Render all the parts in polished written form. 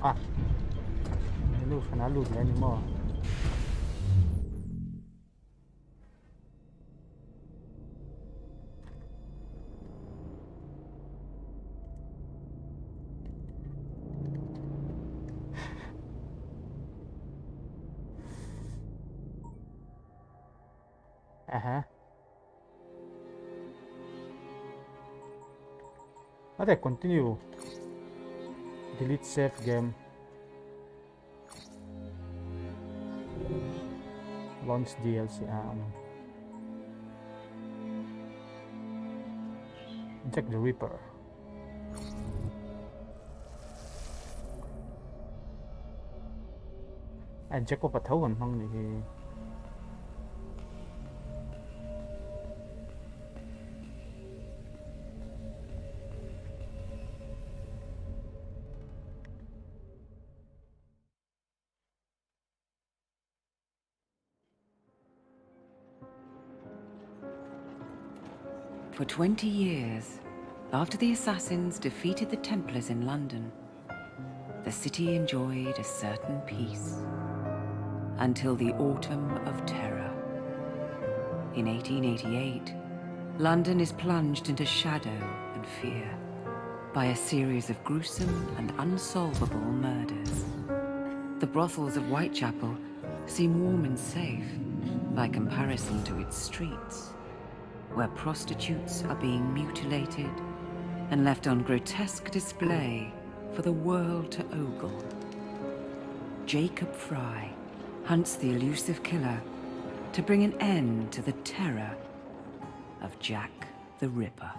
Ah, loot cannot loot anymore. Okay, continue. Delete save game. Launch DLC. Check the Ripper. Check có thấu còn không thì For 20 years, after the Assassins defeated the Templars in London, the city enjoyed a certain peace. Until the Autumn of Terror. In 1888, London is plunged into shadow and fear by a series of gruesome and unsolvable murders. The brothels of Whitechapel seem warm and safe by comparison to its streets, where prostitutes are being mutilated and left on grotesque display for the world to ogle. Jacob Fry hunts the elusive killer to bring an end to the terror of Jack the Ripper.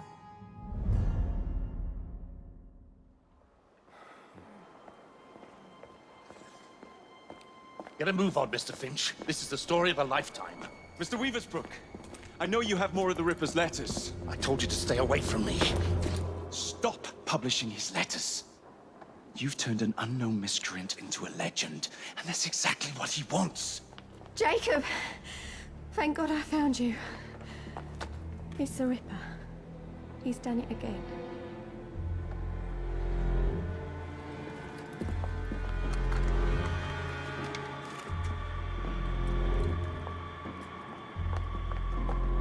Get a move on, Mr. Finch. This is the story of a lifetime. Mr. Weaversbrook, I know you have more of the Ripper's letters. I told you to stay away from me. Stop publishing his letters. You've turned an unknown miscreant into a legend, and that's exactly what he wants. Jacob! Thank God I found you. It's the Ripper. He's done it again.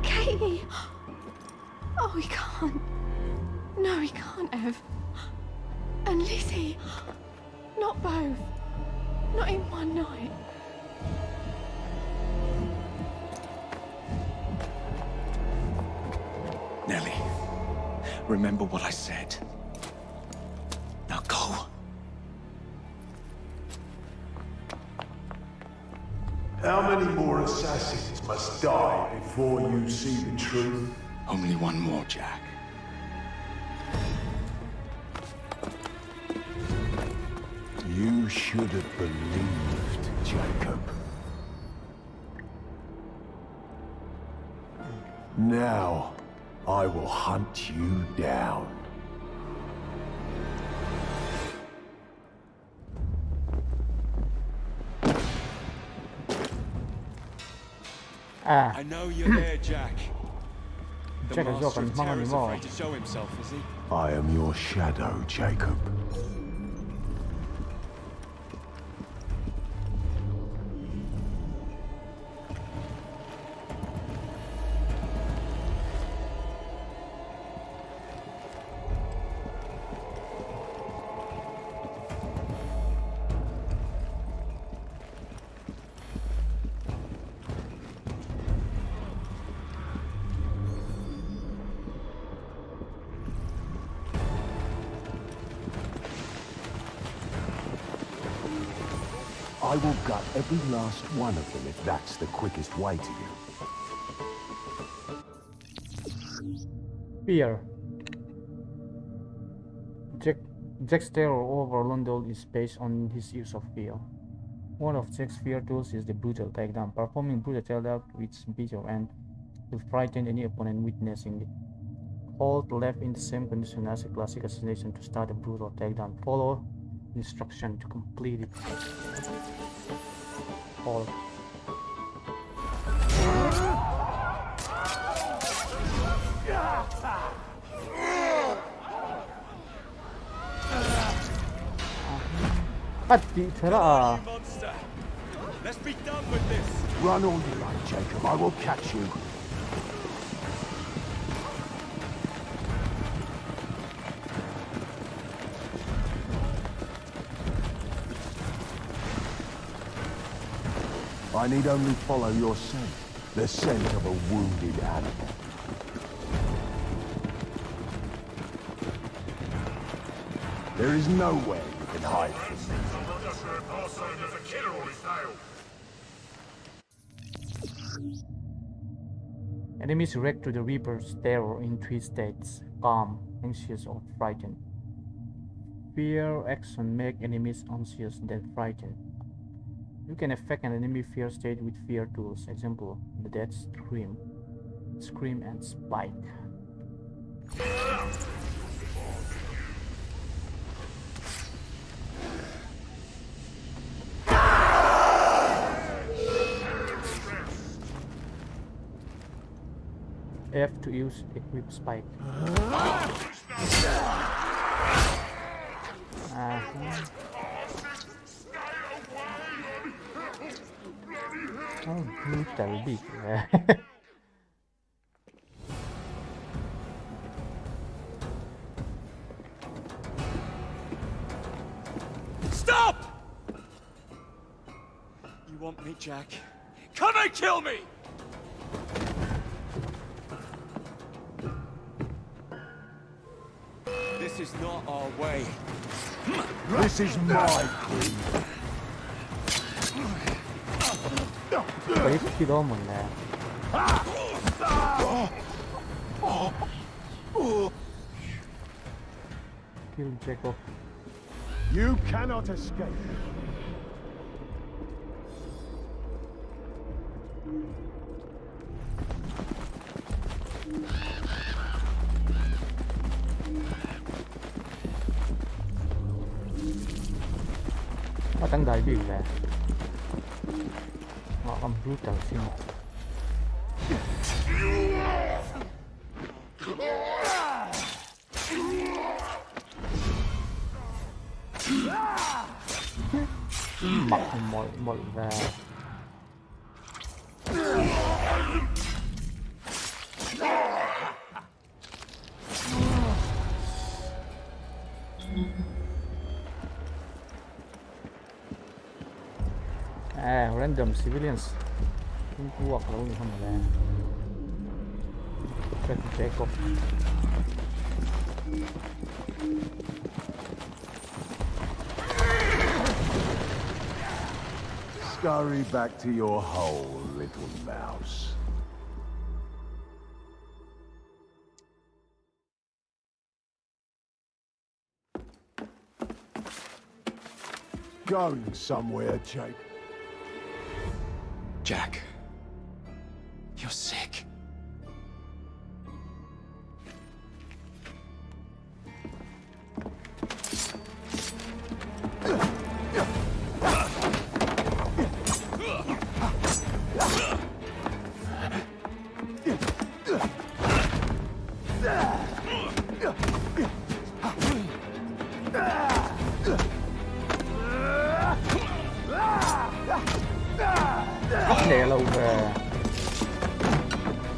Katie! Oh, he can't. No, he can't have. And Lizzie. Not both. Not in one night. Nellie, remember what I said. Now go. How many more assassins must die before you see the truth? Only one more, Jack. You should have believed, Jacob. Now, I will hunt you down. I know you're there, Jack. The Jack is Master open, of come Terror is anymore. afraid to show himself, is he? I am your shadow, Jacob. I will gut every last one of them if that's the quickest way to you. Fear. Jack's terror over London is based on his use of fear. One of Jack's fear tools is the brutal takedown. Performing brutal takedown with speed of end will frighten any opponent witnessing it. Hold left in the same condition as a classic assassination to start a brutal takedown. Follow instruction to complete it. Hold. Mati tara. monster! Let's be done with this! Run all you like, Jacob. I will catch you. I need only follow your scent. The scent of a wounded animal. There is nowhere you can hide from me. Enemies react to the Reaper's terror in three states: calm, anxious, or frightened. Fear action make enemies anxious then frightened. You can affect an enemy fear state with fear tools. Example: the Dead Scream, and Spike. F to use equip Spike. Oh, brutal big. Stop! You want me, Jack? Come and kill me! This is not our way. This is my creed. 俾 Q 到門咧。Kill Jacob. You cannot escape. Tấn đại biểu là họ còn brutal xin mặc mọi và random civilians không cuộc đâu không phải là cần chạy cục Scurry back to your hole, little mouse. Going somewhere, Jake? Jack, you're sick.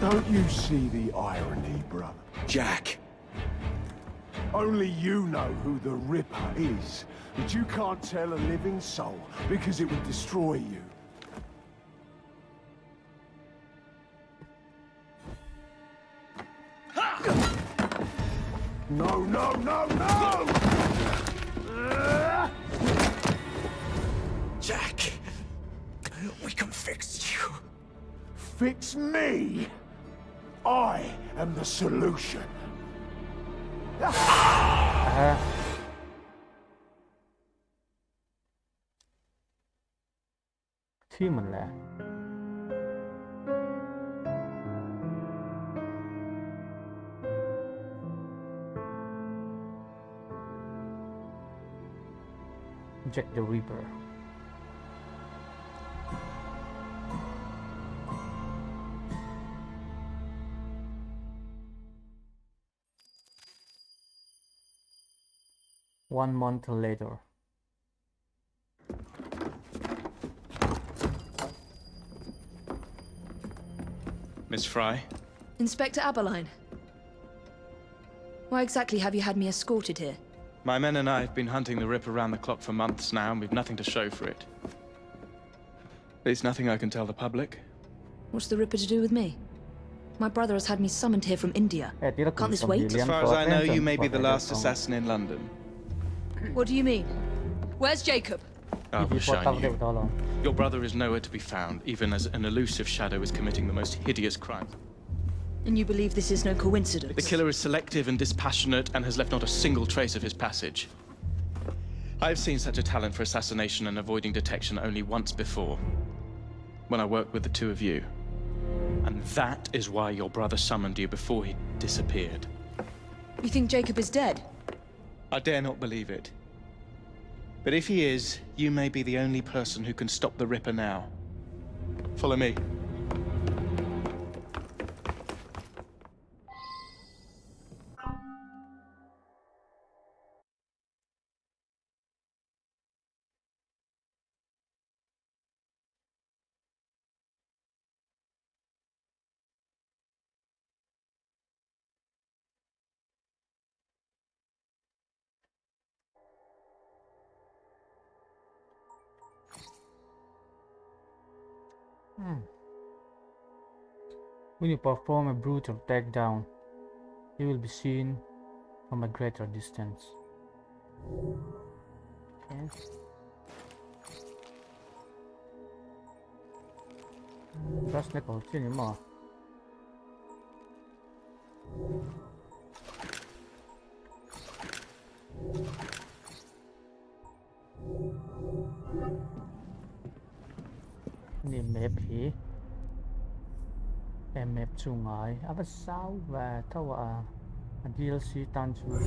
Don't you see the irony, brother? Jack. Only you know who the Ripper is, but you can't tell a living soul because it would destroy you. No, no, no, no! Jack, we can fix you. Fix me? I am the solution. Khi mình là Jack the Ripper. One month later. Miss Fry? Inspector Aberline. Why exactly have you had me escorted here? My men and I have been hunting the Ripper around the clock for months now, and we've nothing to show for it. There's nothing I can tell the public. What's the Ripper to do with me? My brother has had me summoned here from India. Can't this wait? As far as I know, you may be the last assassin in London. What do you mean? Where's Jacob? I wish I knew. Your brother is nowhere to be found, even as an elusive shadow is committing the most hideous crimes. And you believe this is no coincidence? The killer is selective and dispassionate and has left not a single trace of his passage. I've seen such a talent for assassination and avoiding detection only once before, when I worked with the two of you. And that is why your brother summoned you before he disappeared. You think Jacob is dead? I dare not believe it. But if he is, you may be the only person who can stop the Ripper now. Follow me. When you perform a brutal takedown, you will be seen from a greater distance. Okay. Trust Nicole, anymore. Niềm mẹp hỉ em mẹp chu ngại áp sao và thâu DLC tan chu. When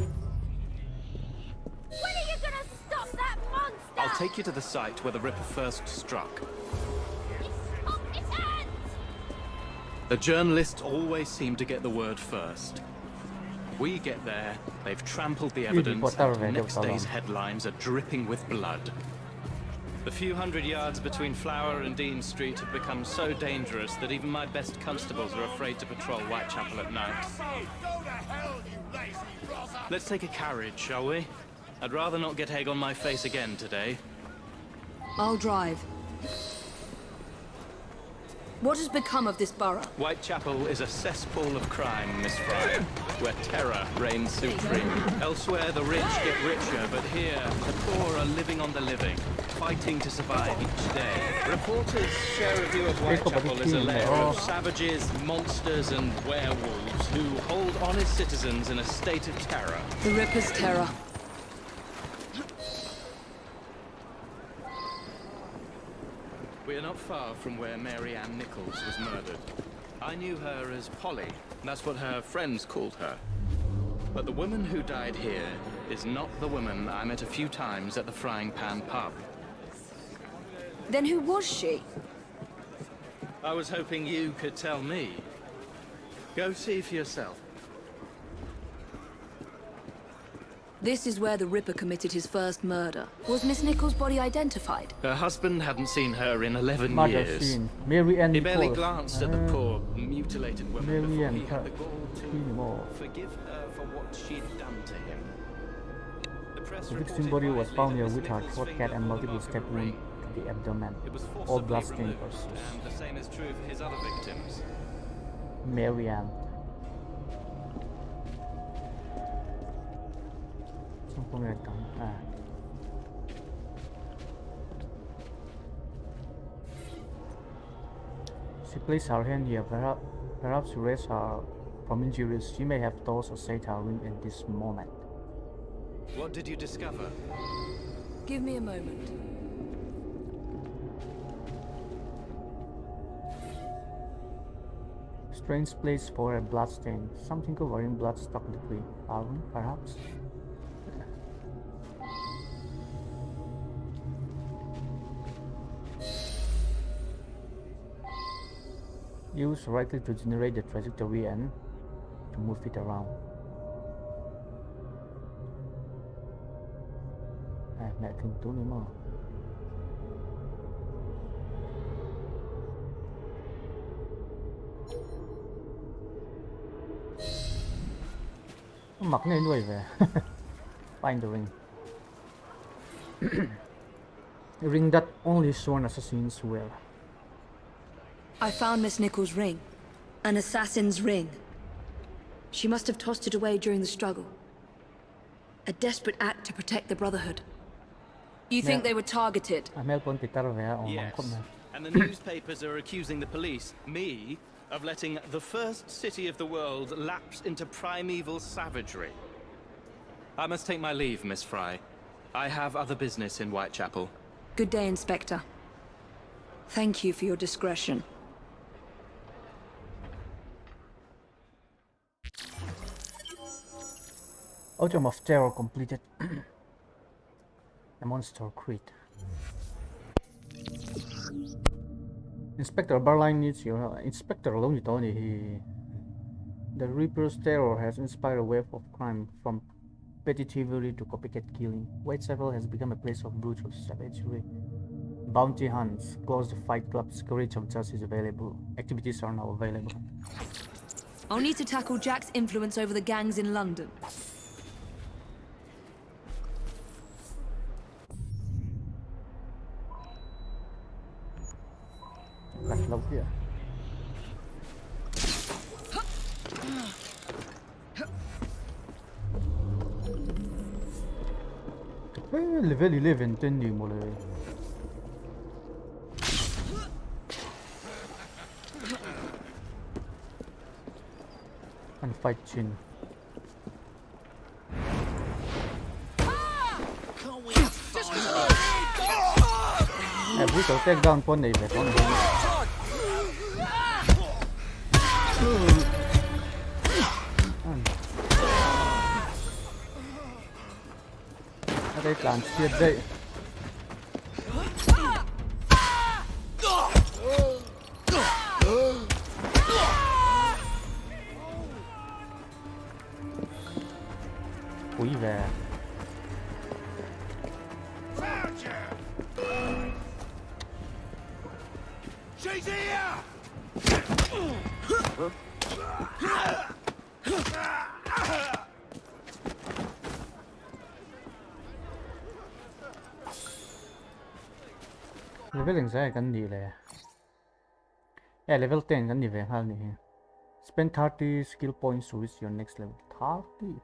are you gonna stop that monster? I'll take you to the site where the Ripper first struck. Stop his hands! The journalists always seem to get the word first. We get there, they've trampled the evidence, and next day's headlines are dripping with blood. The few hundred yards between Flower and Dean Street have become so dangerous that even my best constables are afraid to patrol Whitechapel at night. Let's take a carriage, shall we? I'd rather not get egg on my face again today. I'll drive. What has become of this borough? Whitechapel is a cesspool of crime, Miss Fry, where terror reigns supreme. Elsewhere, the rich get richer, but here, the poor are living on the living, fighting to survive each day. Reporters share a view of Whitechapel as a lair of savages, monsters, and werewolves who hold honest citizens in a state of terror. The Ripper's terror. We're not far from where Mary Ann Nichols was murdered. I knew her as Polly. That's what her friends called her. But the woman who died here is not the woman I met a few times at the Frying Pan pub. Then who was she? I was hoping you could tell me. Go see for yourself. This is where the Ripper committed his first murder. Was Miss Nichols' body identified? Her husband hadn't seen her in 11 Mother years. scene. Mary Ann He barely Nichols. glanced at the poor, mutilated woman Mary before Ann he had the gall to more. forgive her for what she'd done to him. The press The victim's reported body was widely found that near Miss with her Nichols' throat cut finger and multiple marked stab the wound rape. to the abdomen. It was All forcibly bloodstain removed, persist. and the same is true for his other victims. Mary Ann. She placed her hand here, perhaps to raise her from injuries. She may have tossed a satyr ring in this moment. What did you discover? Give me a moment. Strange place for a bloodstain. Something covering bloodstock liquid. Iron, perhaps? Use right click to generate the trajectory and to move it around. Mẹ thường tú nữa mà. mặc này nuôi về. Find the ring. A ring that only sworn assassins wear. I found Miss Nichols' ring. An assassin's ring. She must have tossed it away during the struggle. A desperate act to protect the Brotherhood. You think they were targeted? Yes. And the newspapers are accusing the police, me, of letting the first city of the world lapse into primeval savagery. I must take my leave, Miss Fry. I have other business in Whitechapel. Good day, Inspector. Thank you for your discretion. Autumn of Terror completed. A monster creed. Inspector Barline needs your help. Inspector alone he. The Reaper's terror has inspired a wave of crime from petty thievery to copycat killing. Whitechapel has become a place of brutal savagery. Bounty hunts, close the fight clubs, courage of justice available. Activities are now available. I'll need to tackle Jack's influence over the gangs in London. Cắt lâu kìa. Level 11 tên nhiều một lời. And fight chin. Buổi tối take down con này về con này. Ở đây cản triệt đây. Quý về. She's here! Leveling saya kan di le. Level 10 kan di về hal ni. Spend 30 skill points to reach your next level. 30.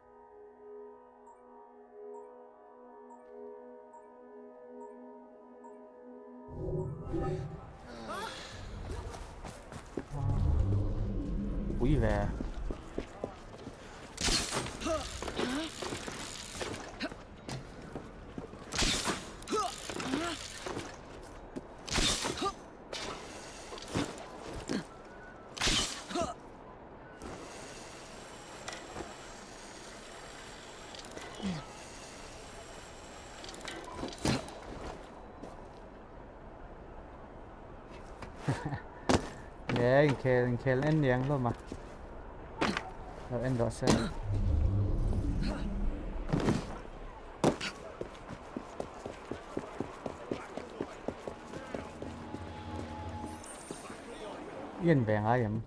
Quý về. Yeah, kill anh nhàng luôn mà. Rồi anh đỏ xe. Yên vẹn ai em.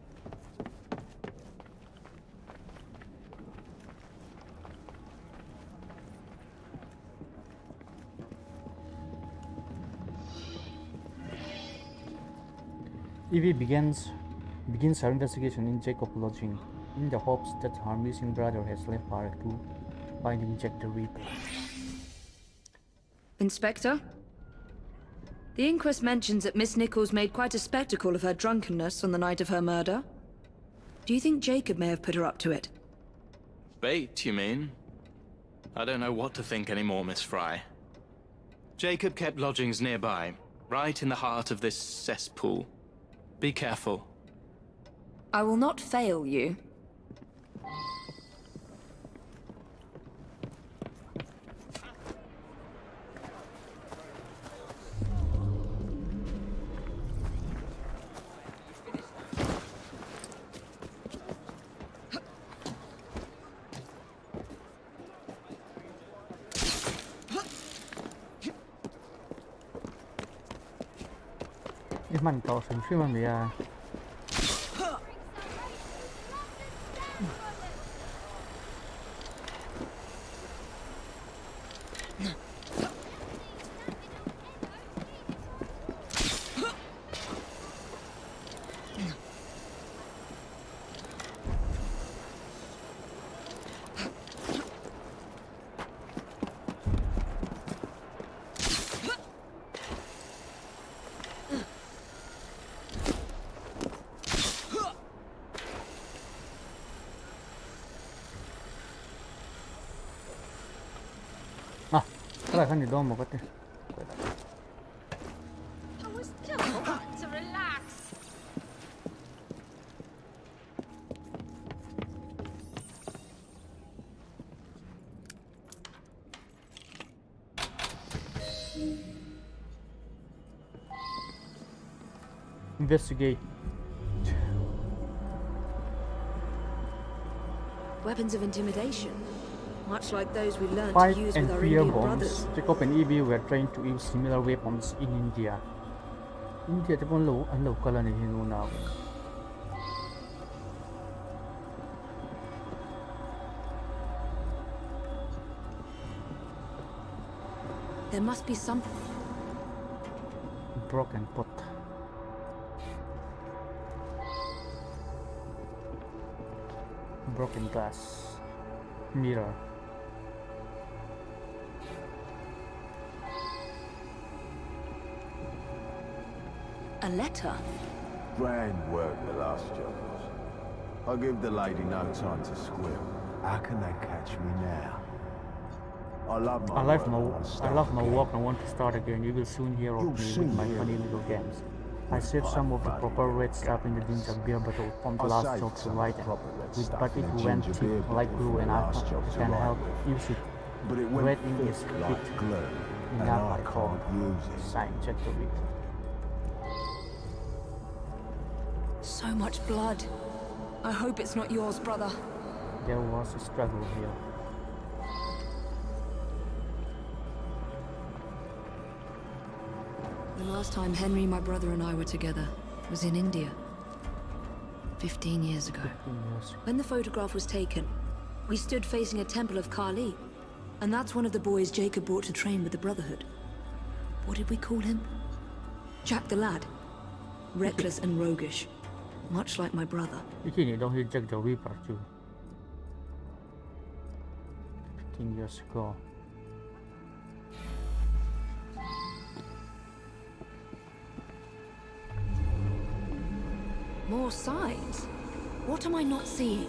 Evie begins her investigation in Jacob's lodging, in the hopes that her missing brother has left for her to finding Jack the Ripper. Inspector? The inquest mentions that Miss Nichols made quite a spectacle of her drunkenness on the night of her murder. Do you think Jacob may have put her up to it? Bait, you mean? I don't know what to think anymore, Miss Fry. Jacob kept lodgings nearby, right in the heart of this cesspool. Be careful. I will not fail you. Mình có súng khi mà mình Tara kan di dom mo kote. I was just trying to relax. Investigate. Weapons of intimidation, much like those we learned Fight to use and with our fear Indian bombs. brothers. Jacob and Evie were trained to use similar weapons in India. India te pon lo an lo kala ni hinu na. There must be some. Broken pot. Broken glass. Mirror. A letter. Grand work the last job. I'll give the lady no time to squeal. How can they catch me now? I love my work, I love my work and want to start again. You will soon hear of me with my funny little games. I saved some of the proper red stuff in the ginger beer bottle from the last job to write it. But it went thick like glue and I can help use it. Red ink is thick enough I call. Sign, check the week. So much blood. I hope it's not yours, brother. There was a struggle here. The last time Henry, my brother, and I were together was in India. 15 years ago. 15 years. When the photograph was taken, we stood facing a temple of Kali. And that's one of the boys Jacob brought to train with the Brotherhood. What did we call him? Jack the Lad. Reckless and roguish. Much like my brother. Bikini, don't hit Jack the Ripper too. 15 years ago. More signs? What am I not seeing?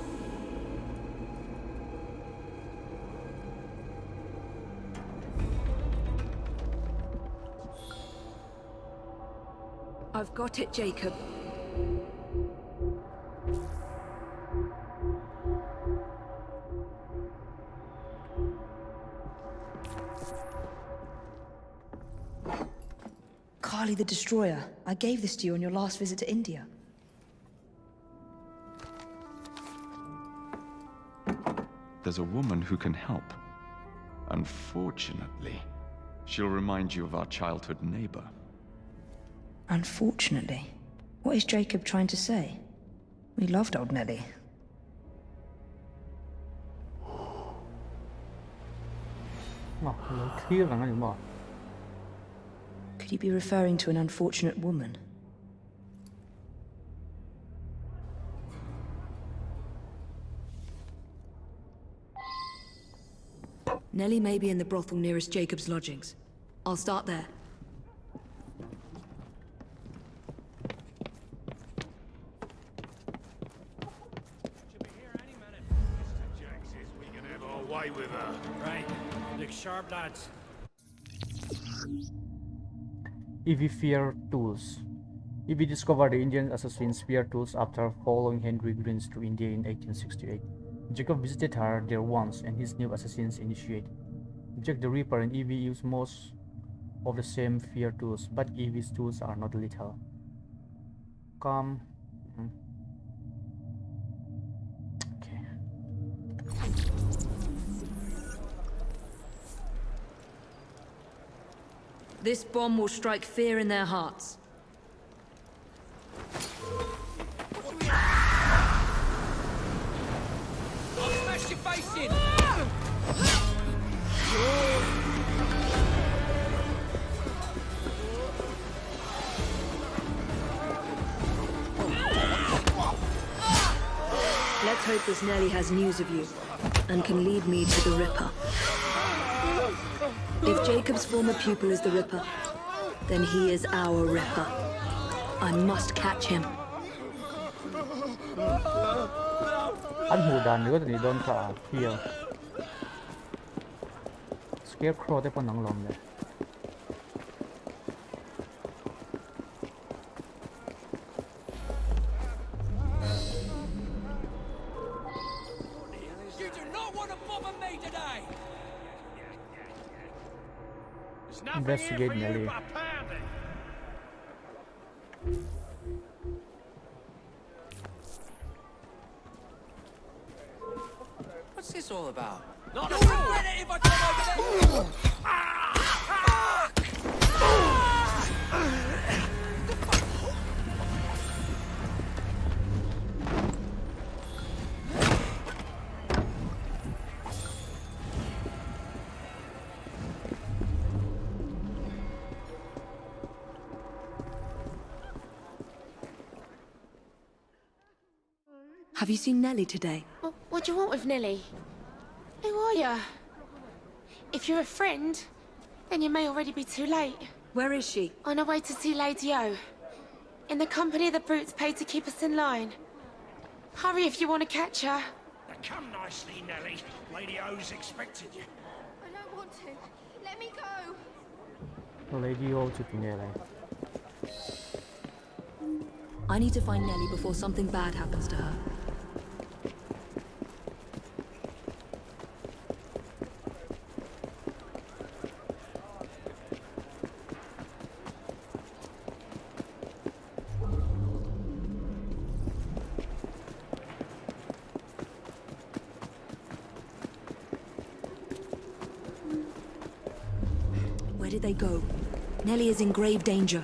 I've got it, Jacob. Kali the Destroyer. I gave this to you on your last visit to India. There's a woman who can help. Unfortunately, she'll remind you of our childhood neighbor. Unfortunately? What is Jacob trying to say? We loved old Nellie. Could he be referring to an unfortunate woman? Nellie may be in the brothel nearest Jacob's lodgings. I'll start there. With her. Right. Look sharp, lads. Evie fear tools. Evie discovered the Indian assassin's fear tools after following Henry Greens to India in 1868. Jacob visited her there once and his new assassins initiated. Jack the Ripper and Evie use most of the same fear tools, but Evie's tools are not lethal. Come. Okay. This bomb will strike fear in their hearts. I'll smash your face in! Let's hope this Nellie has news of you, and can lead me to the Ripper. If Jacob's former pupil is the Ripper, then he is our Ripper. I must catch him. Anh hù đàn nữa thì đơn cả here. scarecrow ได้ปนหนังลมเลย You do not want to bother me today. There's nothing Investigate here for Nelly. you but a pounding. What's this all about? Not a regret it if I come over there. Have you seen Nellie today? What do you want with Nelly? Who are you? If you're a friend, then you may already be too late. Where is she? On her way to see Lady O. In the company of the brutes paid to keep us in line. Hurry if you want to catch her. Now come nicely, Nelly. Lady O's expecting you. I don't want to. Let me go. Lady O จุดนี้อะไร I need to find Nellie before something bad happens to her. Where did they go? Nellie is in grave danger.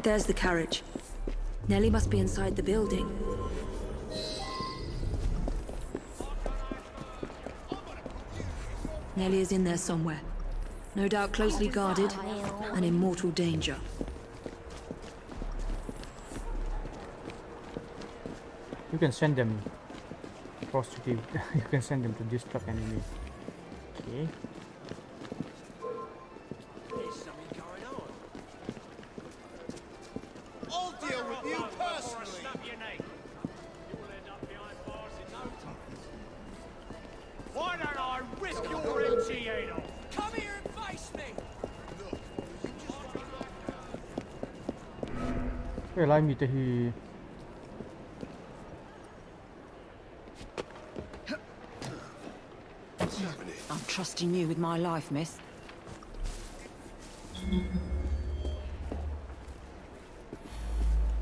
There's the carriage. Nellie must be inside the building. Nellie is in there somewhere. No doubt closely guarded and in mortal danger. You can send them prostitute. You can send them to distract enemies. Okay. There's something going on. I'll deal with you personally. Snap your neck. You will end up behind bars in no time. Why don't I rip your MTA off? Come here and face me. เวลามีแต่ฮี I'm trusting you with my life, miss.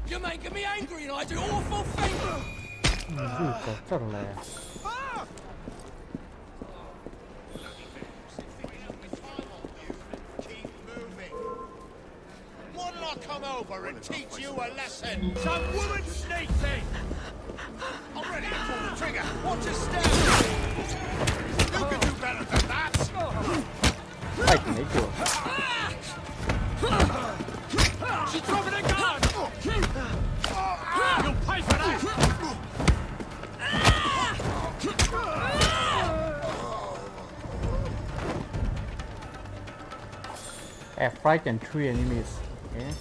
You're making me angry and I do awful things. พูดกับเจ้าแหละ Why'd I come over and teach you a lesson? Some woman sneak thing. I'm ready to pull the trigger. Watch your step. You can do better than that. ไอ้ไหนตัว She's dropping a gun. You'll pay for that. Air fright and 3 enemies. Okay.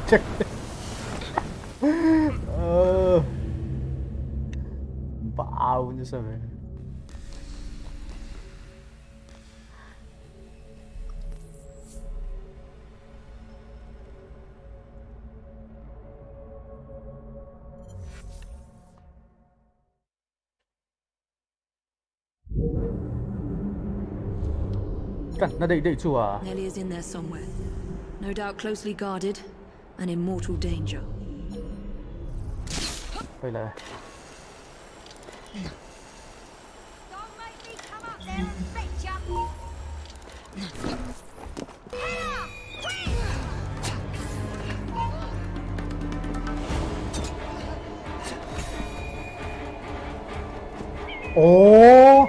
Check. Wow, như sao vậy? Nó đẩy chùa. Nellie is in there somewhere. No doubt closely guarded and in mortal danger. Đây là Oh.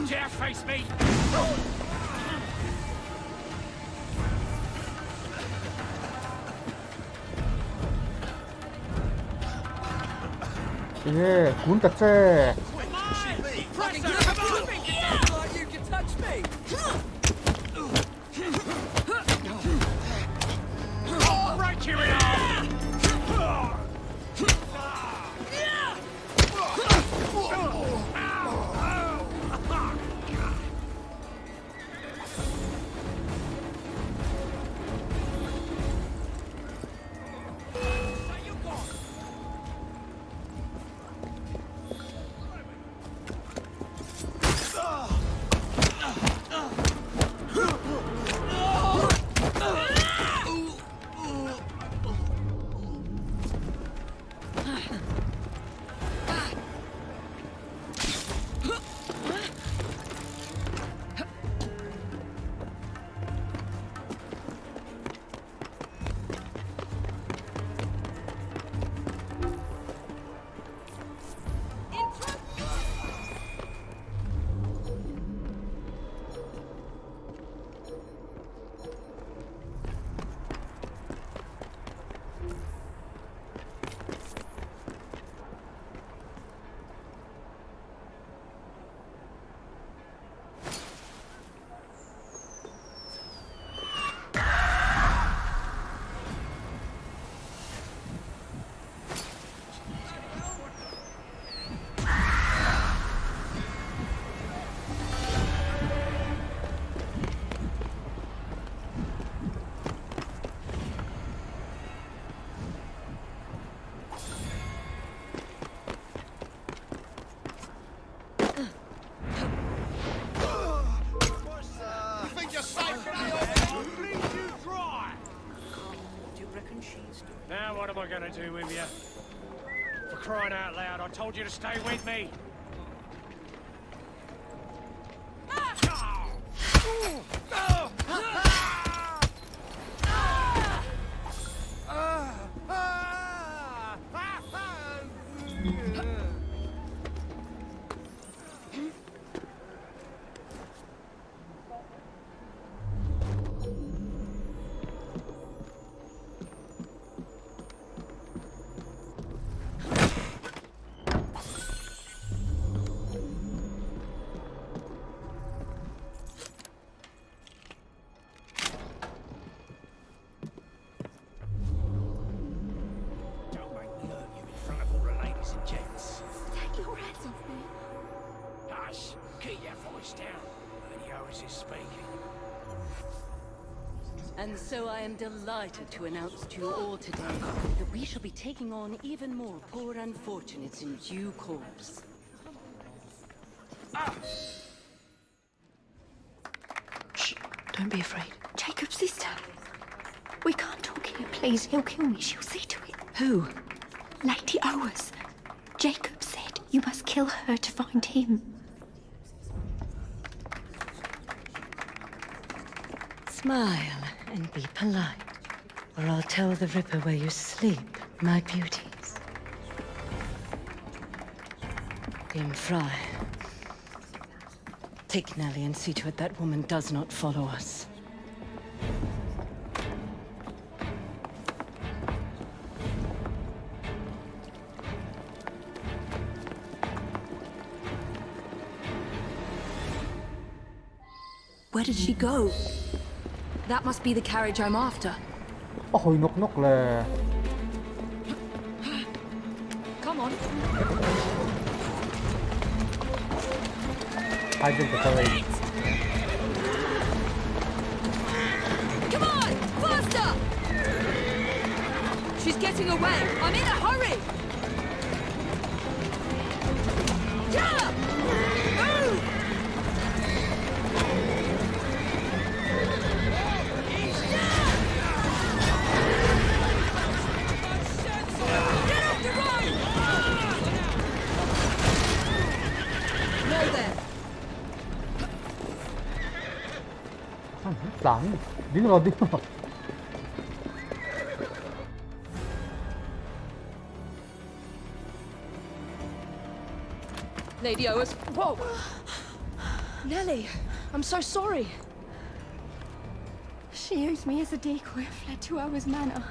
Dare face me! 예, 군 땄제. Break you in half! Now what am I gonna do with you? For crying out loud, I told you to stay with me! And so I am delighted to announce to you all today that we shall be taking on even more poor unfortunates in due course. Shh, don't be afraid. Jacob's sister. We can't talk here, please. He'll kill me. She'll see to it. Who? Lady Owers. Jacob said you must kill her to find him. Smile and be polite, or I'll tell the Ripper where you sleep, my beauties. Grim Fry. Take Nellie and see to it that woman does not follow us. Where did she go? That must be the carriage I'm after. Ôi, nốc nốc là. Come Come on. I did the parade. Come on! Faster! She's getting away. I'm in a hurry. Yeah! Move! Get off the road! No there. Đánh. Đứng rồi. Lady Owers. Whoa! Nellie, I'm so sorry. She used me as a decoy and fled to Owers Manor.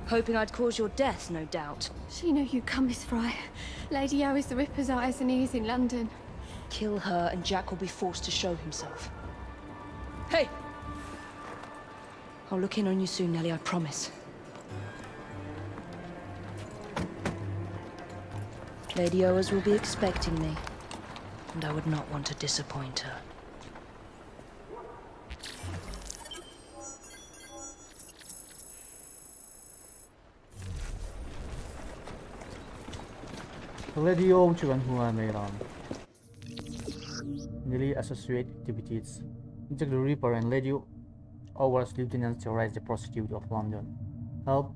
Hoping I'd cause your death, no doubt. She knew you'd come, Miss Fry. Lady O is the Ripper's eyes and ears in London. Kill her and Jack will be forced to show himself. Hey! I'll look in on you soon, Nellie, I promise. Lady Owers will be expecting me, and I would not want to disappoint her. Lady O chưa hùa mày làm. Nearly associate activities. Jack the Ripper and Lady Owers lieutenants terrorize the prostitute of London. Help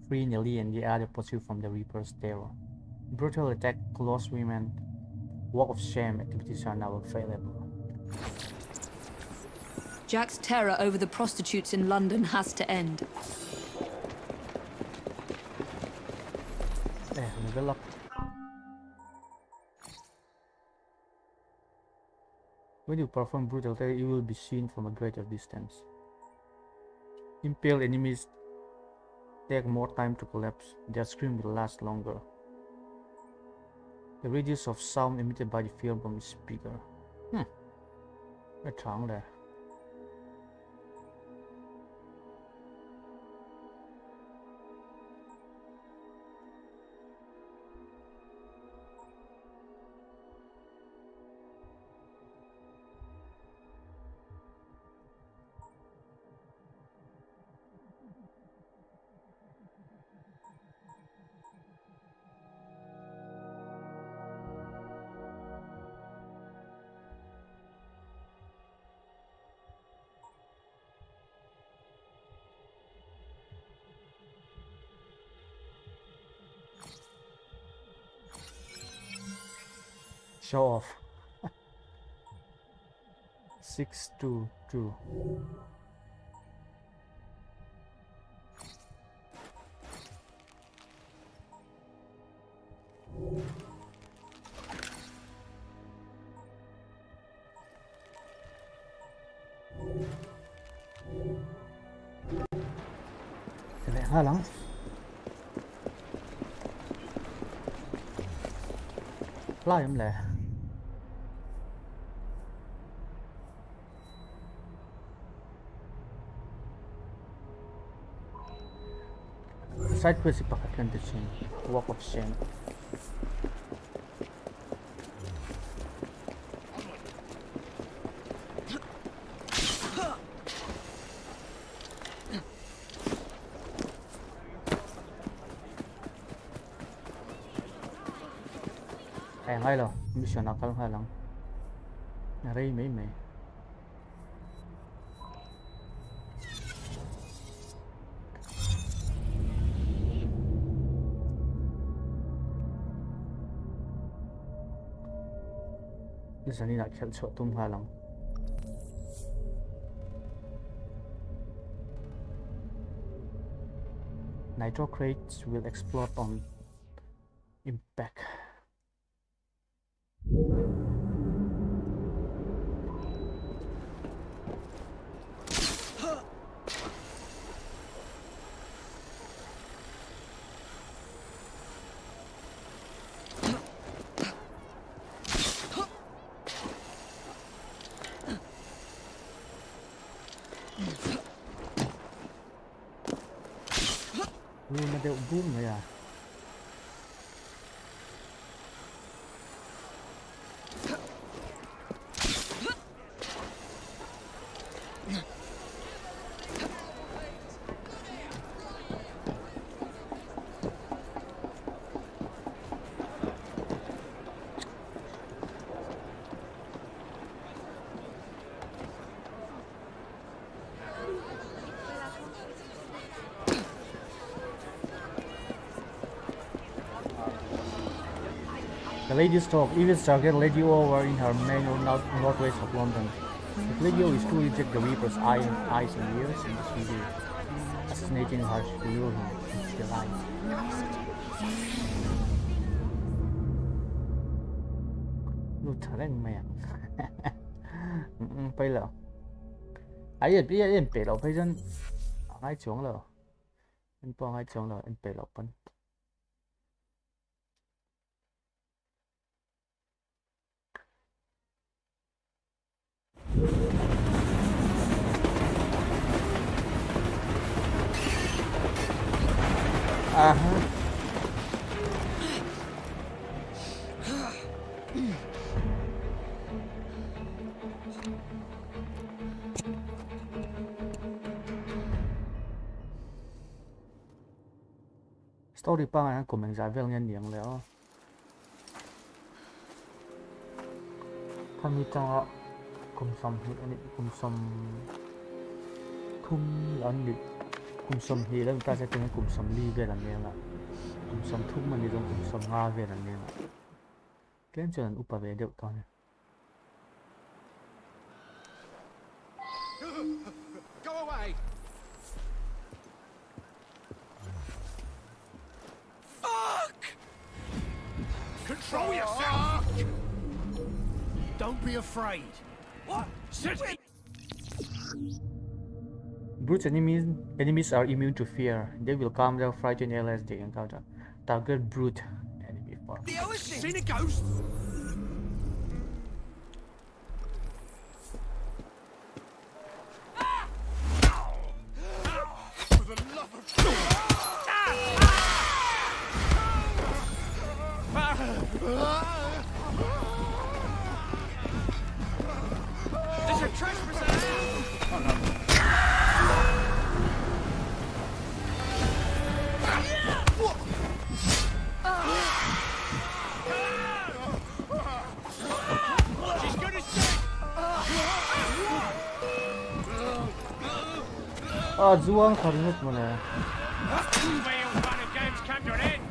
free Nellie and the other pursuit from the Reaper's terror. Brutal attack, close women, walk of shame activities are now available. Jack's terror over the prostitutes in London has to end. Level up. When you perform brutal terror, you will be seen from a greater distance. Impale enemies take more time to collapse. Their scream will last longer. The radius of sound emitted by the fear bomb is bigger. Rất thoáng đây. Show off. 622. Cái này hơi lắm. Lo em lẹ. Side quest ipakatlan din siya. Walk of shame. Kaya ngay lo, mission nakal nga lang. Naray may. Listen ni nak khel tum nga lang. Nitro crates will explode on impact. Mà đều boom rồi à. The lady's talk. If target led you over in her main or northwest of London. If Lydio is to reject the Reaper's eyes and ears in this video, assassinating her to lure him into the light. Lút thở lên mẹ. Bây giờ. Bây giờ em bể lọc bây giờ. Ai xuống rồi. Em bỏ ai xuống rồi em bể lọc vẫn. Story băng này của mình giải về nhân điểmแล้วท่านมีจังคุมซอมฮีอันนี้คุมซอมคุมอันนี้คุมซอมฮีแล้วมันก็จะเป็นคุมซอมลีเวลันเนี่ยละคุมซอมทุ่มมันนี่ตรงคุมซอมงาเวลันเนี่ยละเกมจนอุปเวเดียวตอนนี้ Go away! Fuck! Control yourself! Don't be afraid. What? Brute enemies are immune to fear. They will calm down frightened allies they encounter. Target brute enemy for. Seen a ghost? For the love of There's a trespasser! She's good as dead! Zuang karinut mo na. Well, fun and games come to an end.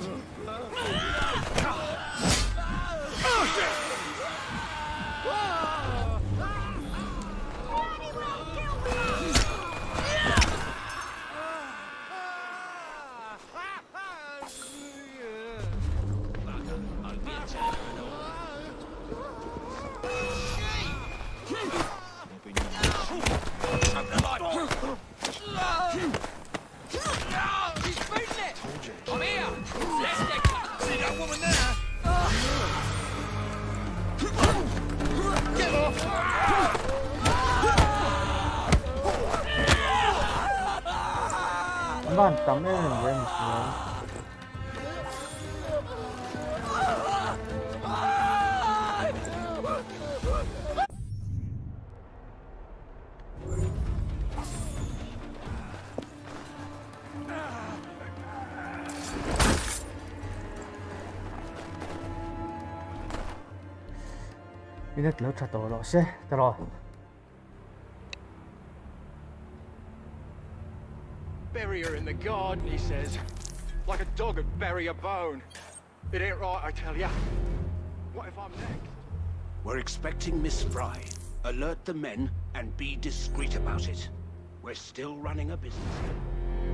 Bạn tắm em làm với một số. Minute lỡ trả tổ rồi xe, rồi. Bury her in the garden, he says. Like a dog would bury a bone. It ain't right, I tell ya. What if I'm next? We're expecting Miss Fry. Alert the men and be discreet about it. We're still running a business.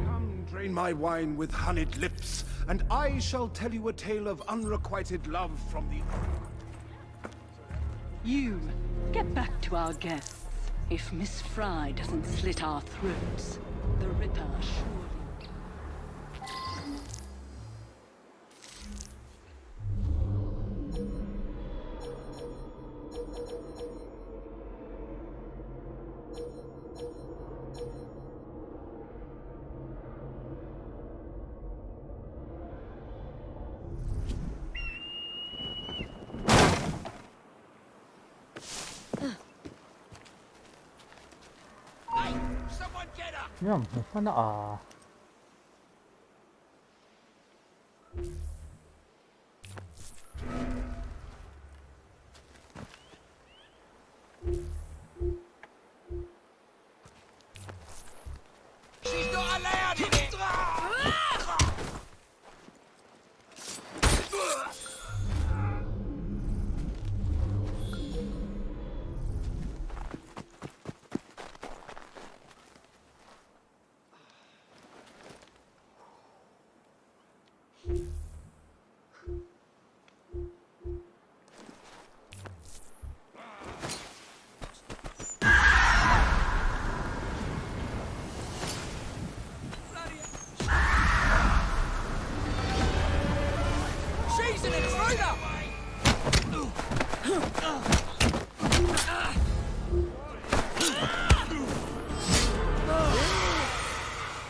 Come, drain my wine with honeyed lips, and I shall tell you a tale of unrequited love from the... You, get back to our guests. If Miss Fry doesn't slit our throats, the Ripper surely... Nhầm, phát nó ở She's not allowed in it! She's an intruder!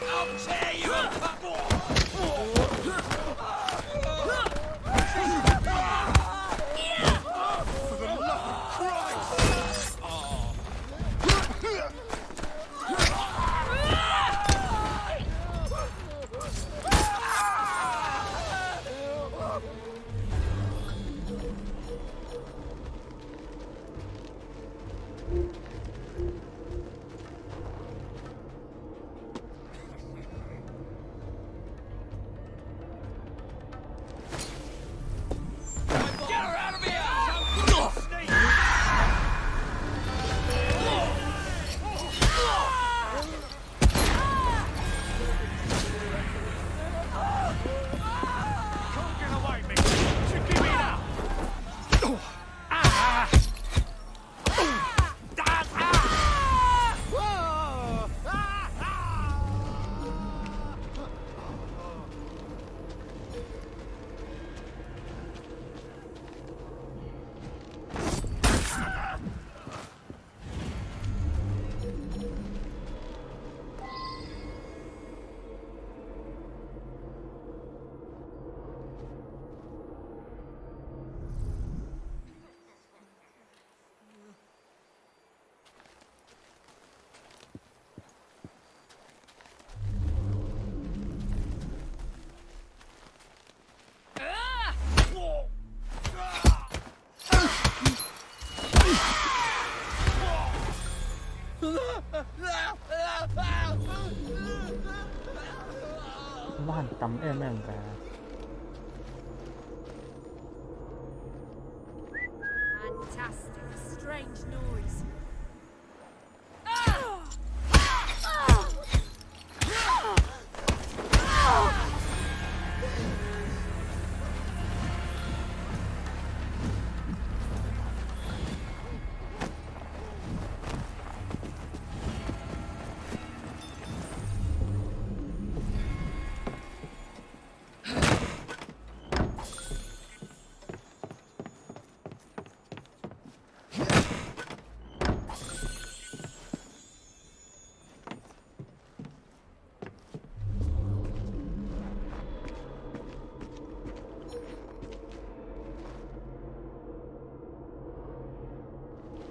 I'll tear you apart! For the love of Christ! Get her out of here! Sneak! Can't get away, Mick. You give me that. nó hành tắm êm êm cả Fantastic. Strange noise.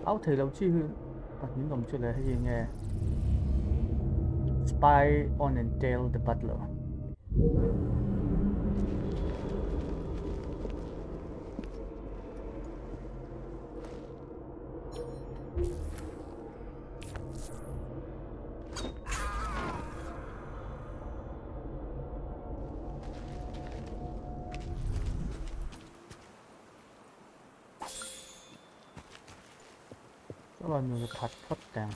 áo thì lâu chi hơn những đồng chưa lại hay gì nghe Spy on and tail the butler. Các bạn người thật phất đèn.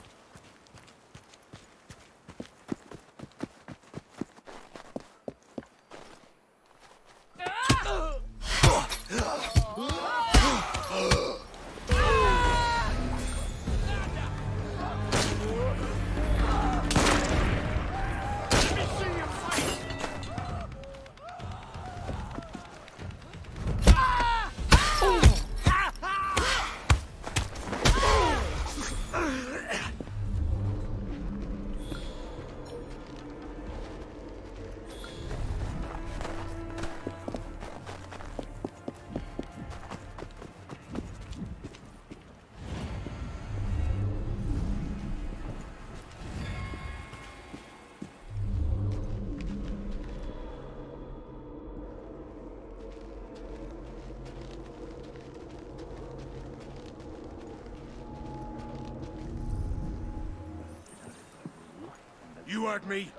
You heard me.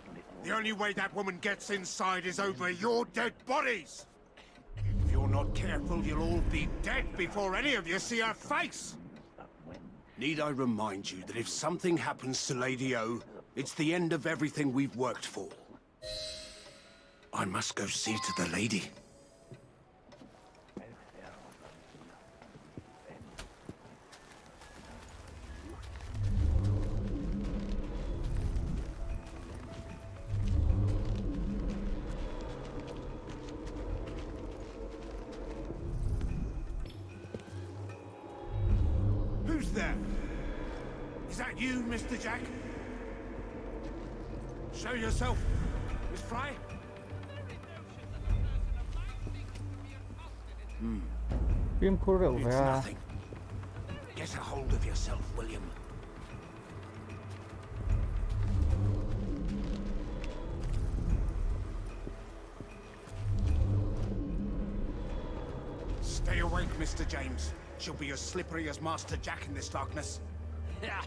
The only way that woman gets inside is over your dead bodies. If you're not careful, you'll all be dead before any of you see her face. Need I remind you that if something happens to Lady O, it's the end of everything we've worked for. I must go see to the lady. Who's there? Is that you, Mr. Jack? Show yourself, Miss Fry. Phim cô rượu It's về à? nothing. Get a hold of yourself, William. Stay awake, Mr. James. She'll be as slippery as Master Jack in this darkness. Yeah.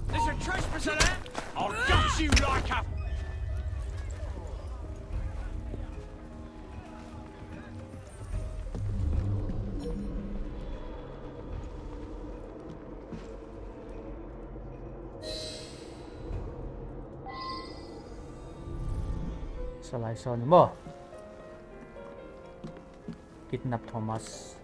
There's a trespasser there! I'll gut you like a... Slicer nữa mà. Kidnap Thomas.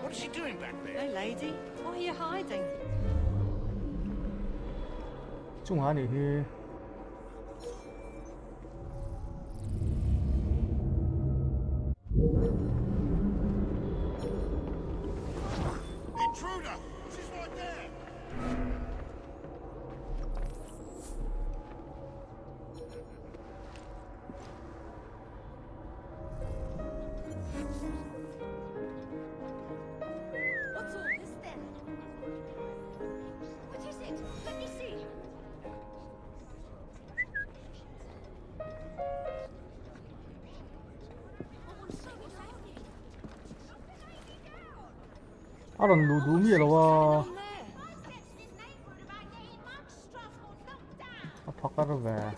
What is she doing back there? Hey, lady, why are you hiding? Trung Hà này thì Intruder! She's right there! What's all this then? What is it? Let me see. à đòn lú đú nhiều rồi. Thoát ra về.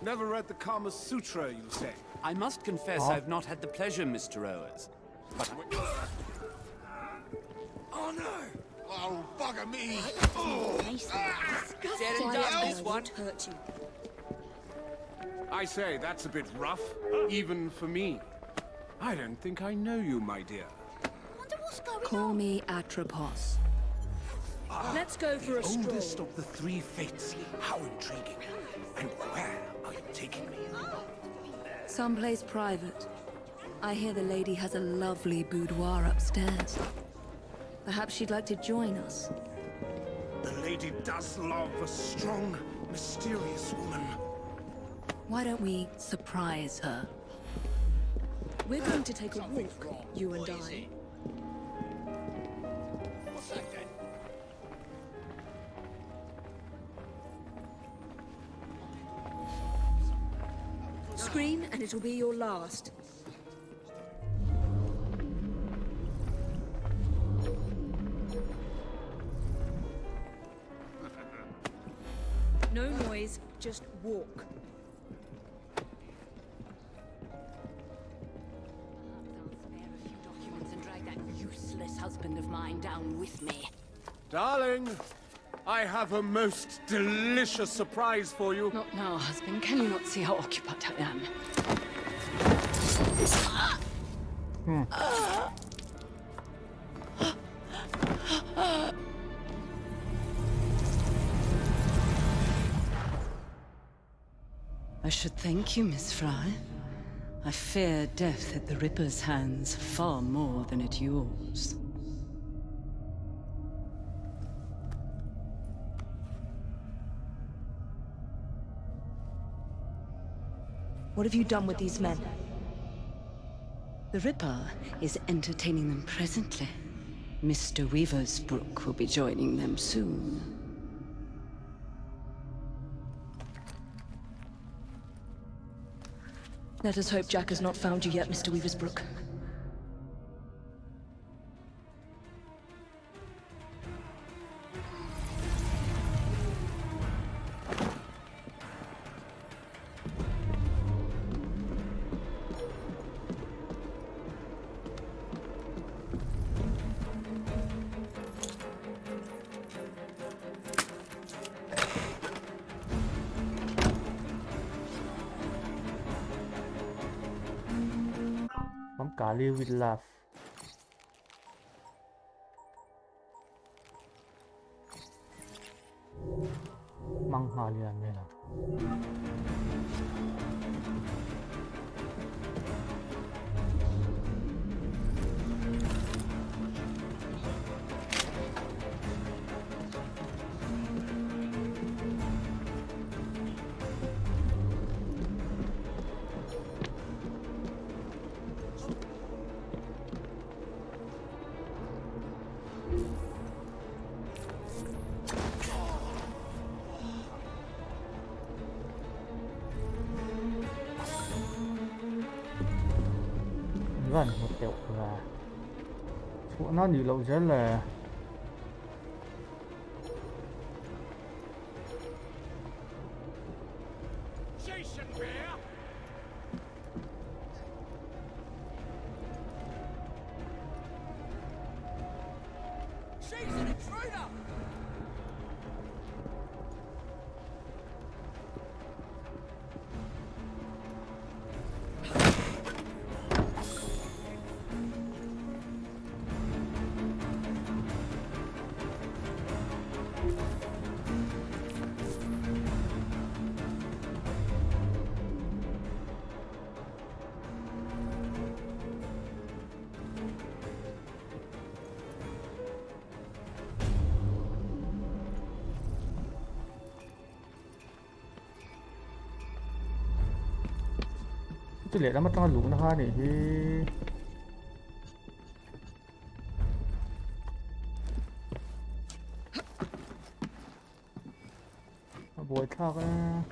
Never read the Kama Sutra, you say? I must confess I've not had the pleasure, Mr. Owers. But Oh no! Oh, bugger me! Dead and done, this one. Hurt you. I say, that's a bit rough, even for me. I don't think I know you, my dear. Call me Atropos. Let's go for a stroll. Oldest of the three fates. How intriguing. And where are you taking me? Someplace private. I hear the lady has a lovely boudoir upstairs. Perhaps she'd like to join us. The lady does love a strong, mysterious woman. Why don't we surprise her? We're going to take a walk, you and I. What's that then? Scream and it'll be your last. No noise, just walk. And drag that useless husband of mine down with me. Darling, I have a most delicious surprise for you. Not now, husband. Can you not see how occupied I am? I should thank you, Miss Fry. I fear death at the Ripper's hands far more than at yours. What have you done with these men? The Ripper is entertaining them presently. Mr. Weaversbrook will be joining them soon. Let us hope Jack has not found you yet, Mr. Weaversbrook. Mắm cá liu with love. Măng hoa liền đây là. Gần một triệu là chỗ nó đi lâu rất là tôi lihat amat tengah lu nah nih bồi thác á.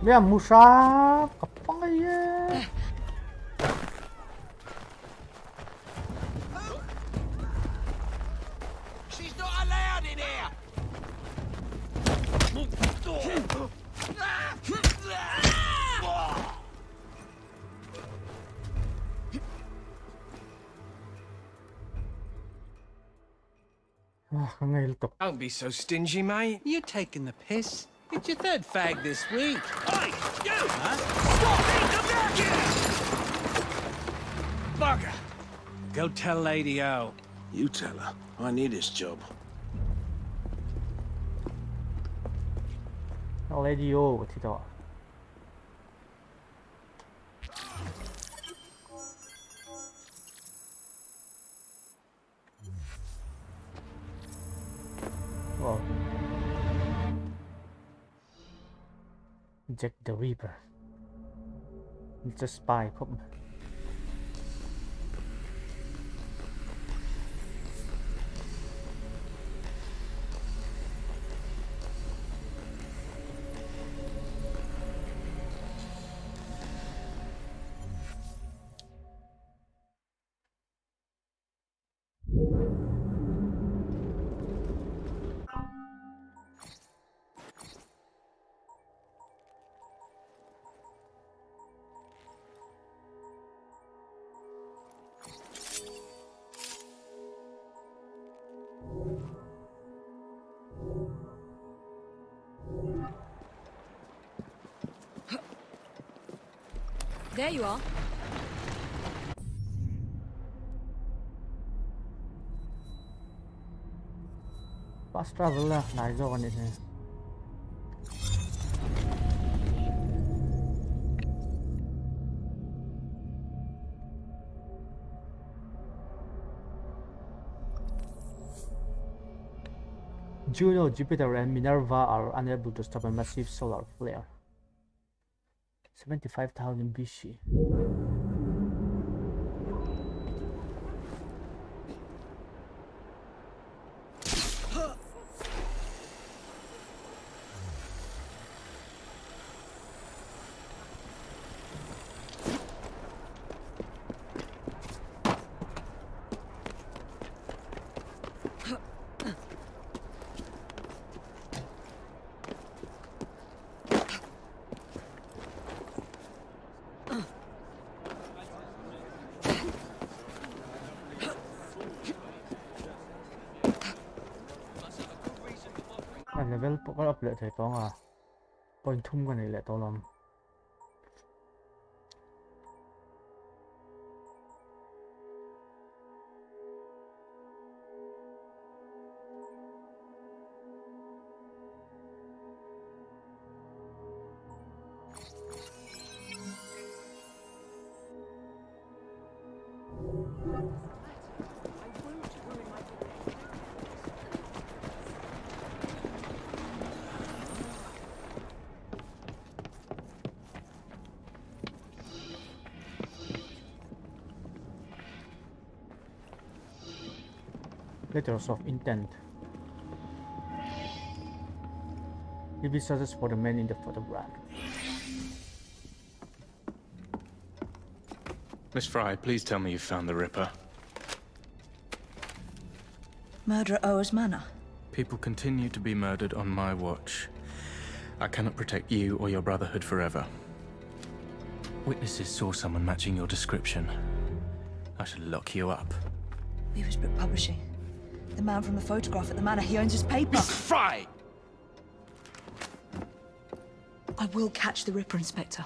Dia Musa apa ya? She's not allowed in here. Don't be so stingy, mate. You're taking the piss. It's your third fag this week. Oi, you! Huh? Stop it! Bugger! Go tell Lady O. You tell her. I need this job. Lady O 我知道。Wow. Jack the Ripper. It's a spy ครับ There you are. Fast travel lah, nice one this. Juno, Jupiter, and Minerva are unable to stop a massive solar flare. 75,000 BC. Level có up lại thầy toán à point thum cái này lại to lắm. Letters of intent. It be searches for the man in the photograph. Miss Fry, please tell me you found the Ripper. Murder at Oa's Manor. People continue to be murdered on my watch. I cannot protect you or your Brotherhood forever. Witnesses saw someone matching your description. I should lock you up. Weaversbrook Publishing. The man from the photograph at the manor, he owns his paper. Fry! I will catch the Ripper, Inspector.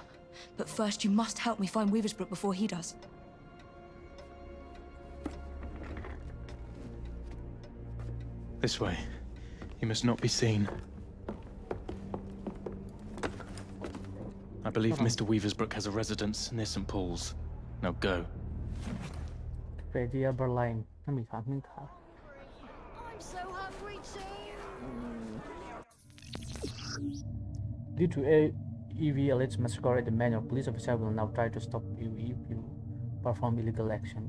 But first, you must help me find Weaversbrook before he does. This way. You must not be seen. I believe Mr. Weaversbrook has a residence near St. Paul's. Now go. Freddie Berline. ไม่มีความพึ่งพา I'm so hungry too. Due to EV alleged massacre at the manor, police officer will now try to stop you if you perform illegal action.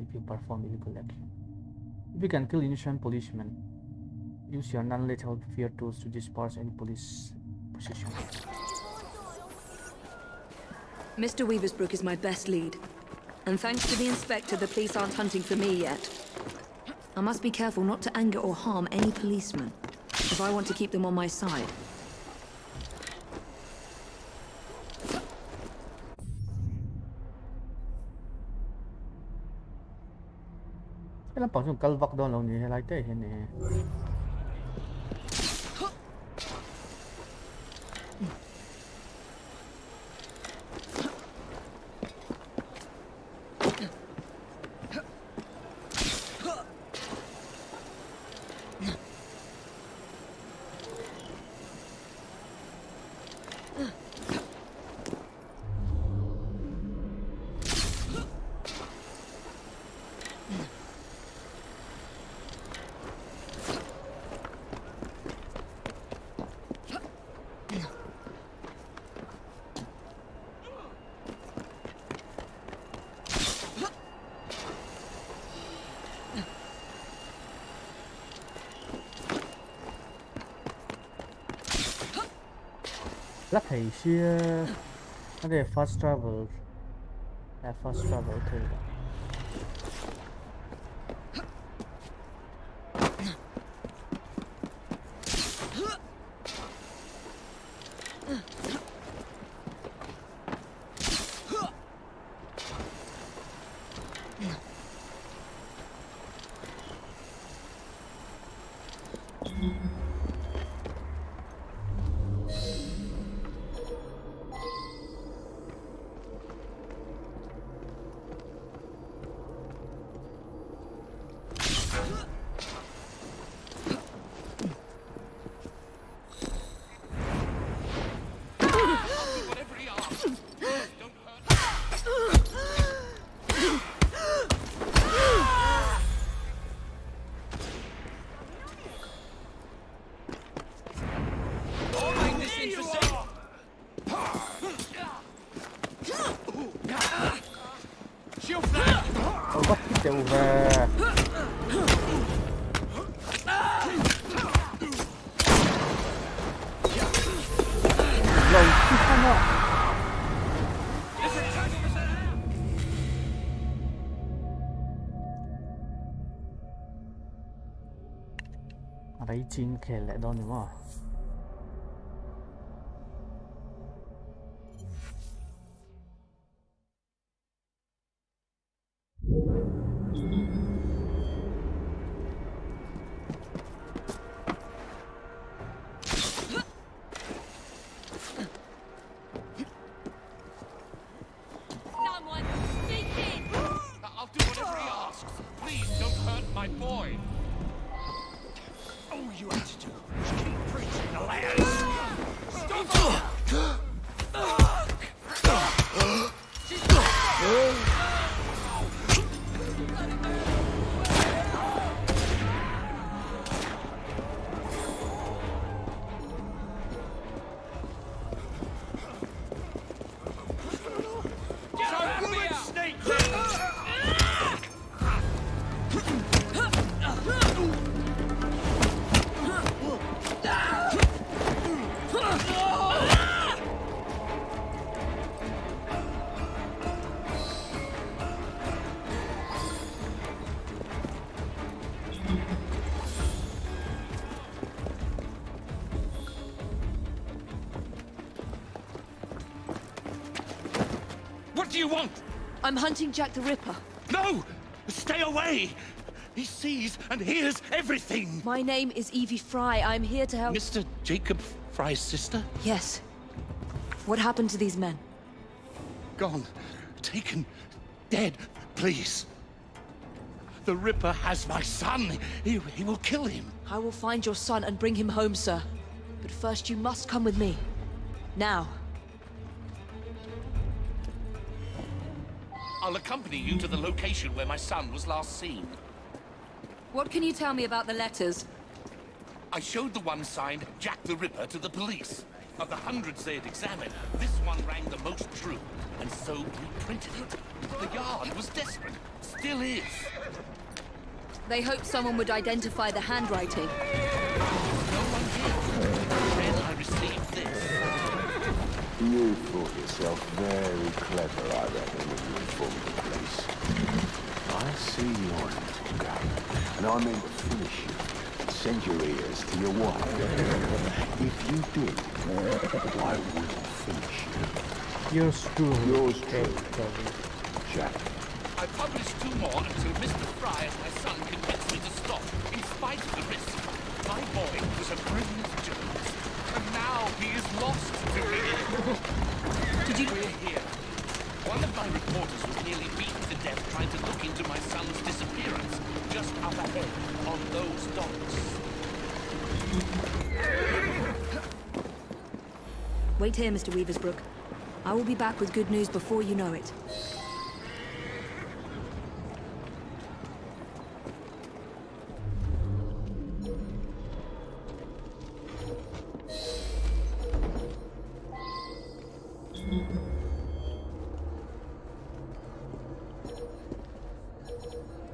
If you can kill innocent policemen, use your non-lethal fear tools to disperse any police position. Mr. Weaversbrook is my best lead. And thanks to the Inspector, the police aren't hunting for me yet. I must be careful not to anger or harm any policeman, if I want to keep them on my side. Cái là bảo chúng calvak đó là như thế này thế này. Lắc thì xưa nó để fast travel là fast travel thôi. Bắt cái đầu về. Lâu chứ không ạ. Đấy chín kể lại đó nữa mà. What do you want? I'm hunting Jack the Ripper. No! Stay away! He sees and hears everything! My name is Evie Fry. I'm here to help... Mr. Jacob Fry's sister? Yes. What happened to these men? Gone. Taken. Dead. Please. The Ripper has my son. He will kill him. I will find your son and bring him home, sir. But first you must come with me. Now. I'll accompany you to the location where my son was last seen. What can you tell me about the letters? I showed the one signed Jack the Ripper to the police. Of the hundreds they had examined, this one rang the most true, and so we printed it. The Yard was desperate. Still is. They hoped someone would identify the handwriting. No one did. Then I received this. You thought yourself very clever, I reckon, when you informed the police. I see you're a little gun, and I meant to finish you. Send your ears to your wife. If you did, I will finish you. Yours true. Jack. I published 2 more until Mr. Fry and my son convinced me to stop, in spite of the risk. My boy was a brilliant journalist, and now he is lost to me. Did you... We're here. One of my reporters was nearly beaten to death trying to look into my son's disappearance, just up ahead, on those docks. Wait here, Mr. Weaversbrook. I will be back with good news before you know it.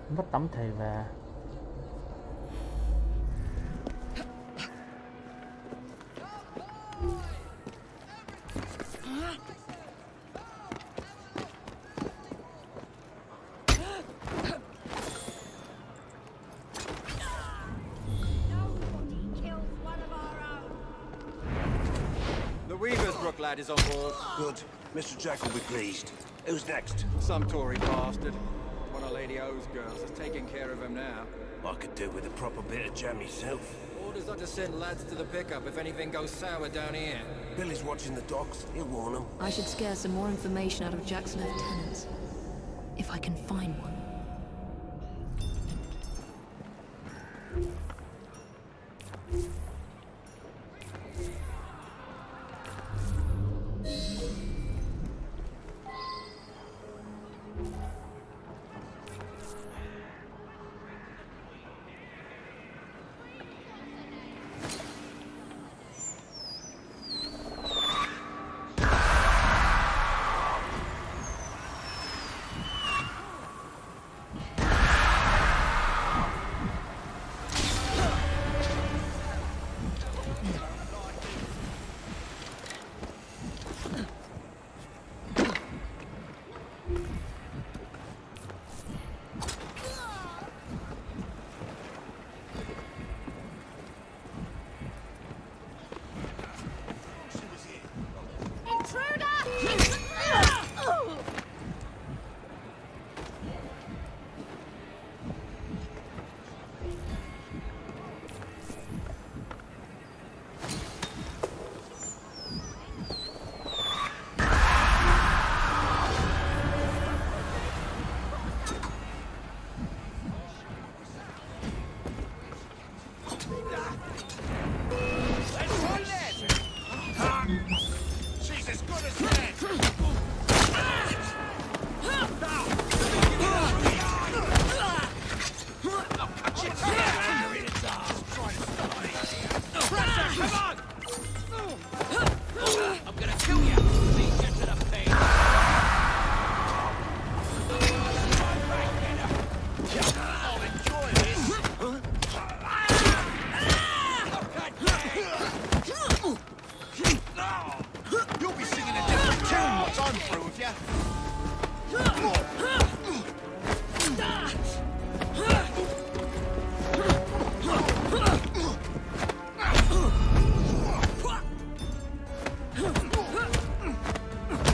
Bắt tắm thầy về. The Weaversbrook lad is on board. Good. Mr. Jack will be pleased. Who's next? Some Tory bastard. One of Lady O's girls is taking care of him now. I could do with a proper bit of jam myself. Orders are to send lads to the pickup if anything goes sour down here. Billy's watching the docks. He'll warn them. I should scare some more information out of Jack's lieutenants. If I can find one.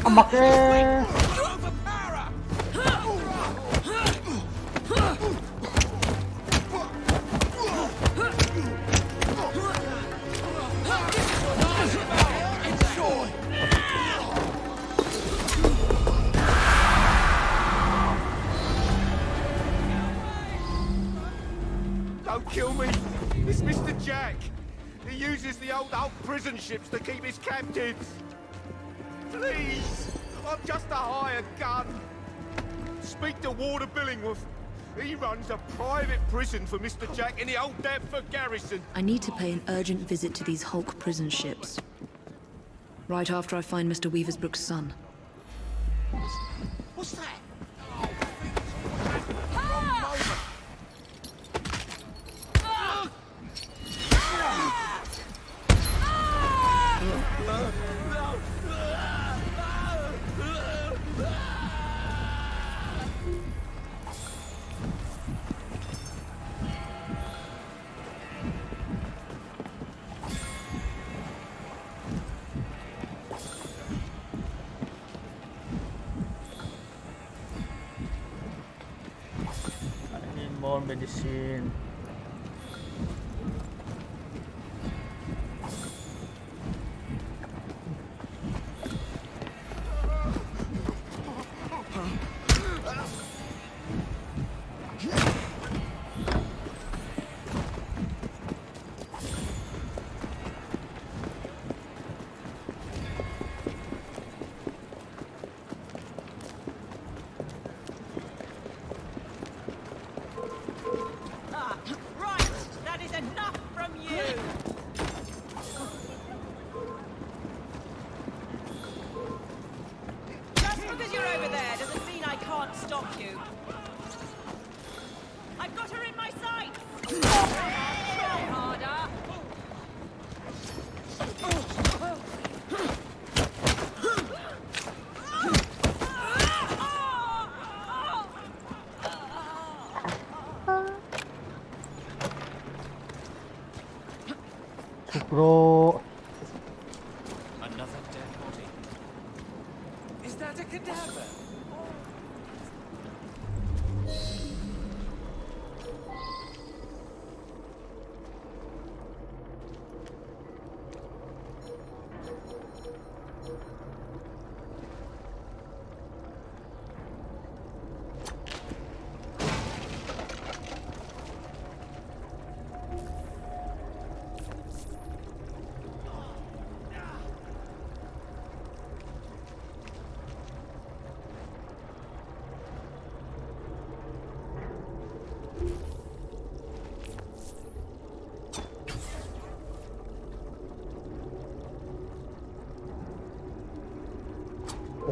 Embarked. Don't kill me! It's Mr. Jack! He uses the old prison ships to keep his captives! Please! I'm just a hired gun! Speak to Warder Billingworth. He runs a private prison for Mr. Jack in the old Deptford garrison. I need to pay an urgent visit to these Hulk prison ships. Right after I find Mr. Weaversbrook's son. What's that? I need more medicine. Right, that is enough from you. Just because you're over there doesn't mean I can't stop you. I've got her in my sights. Try harder. that a cadaver?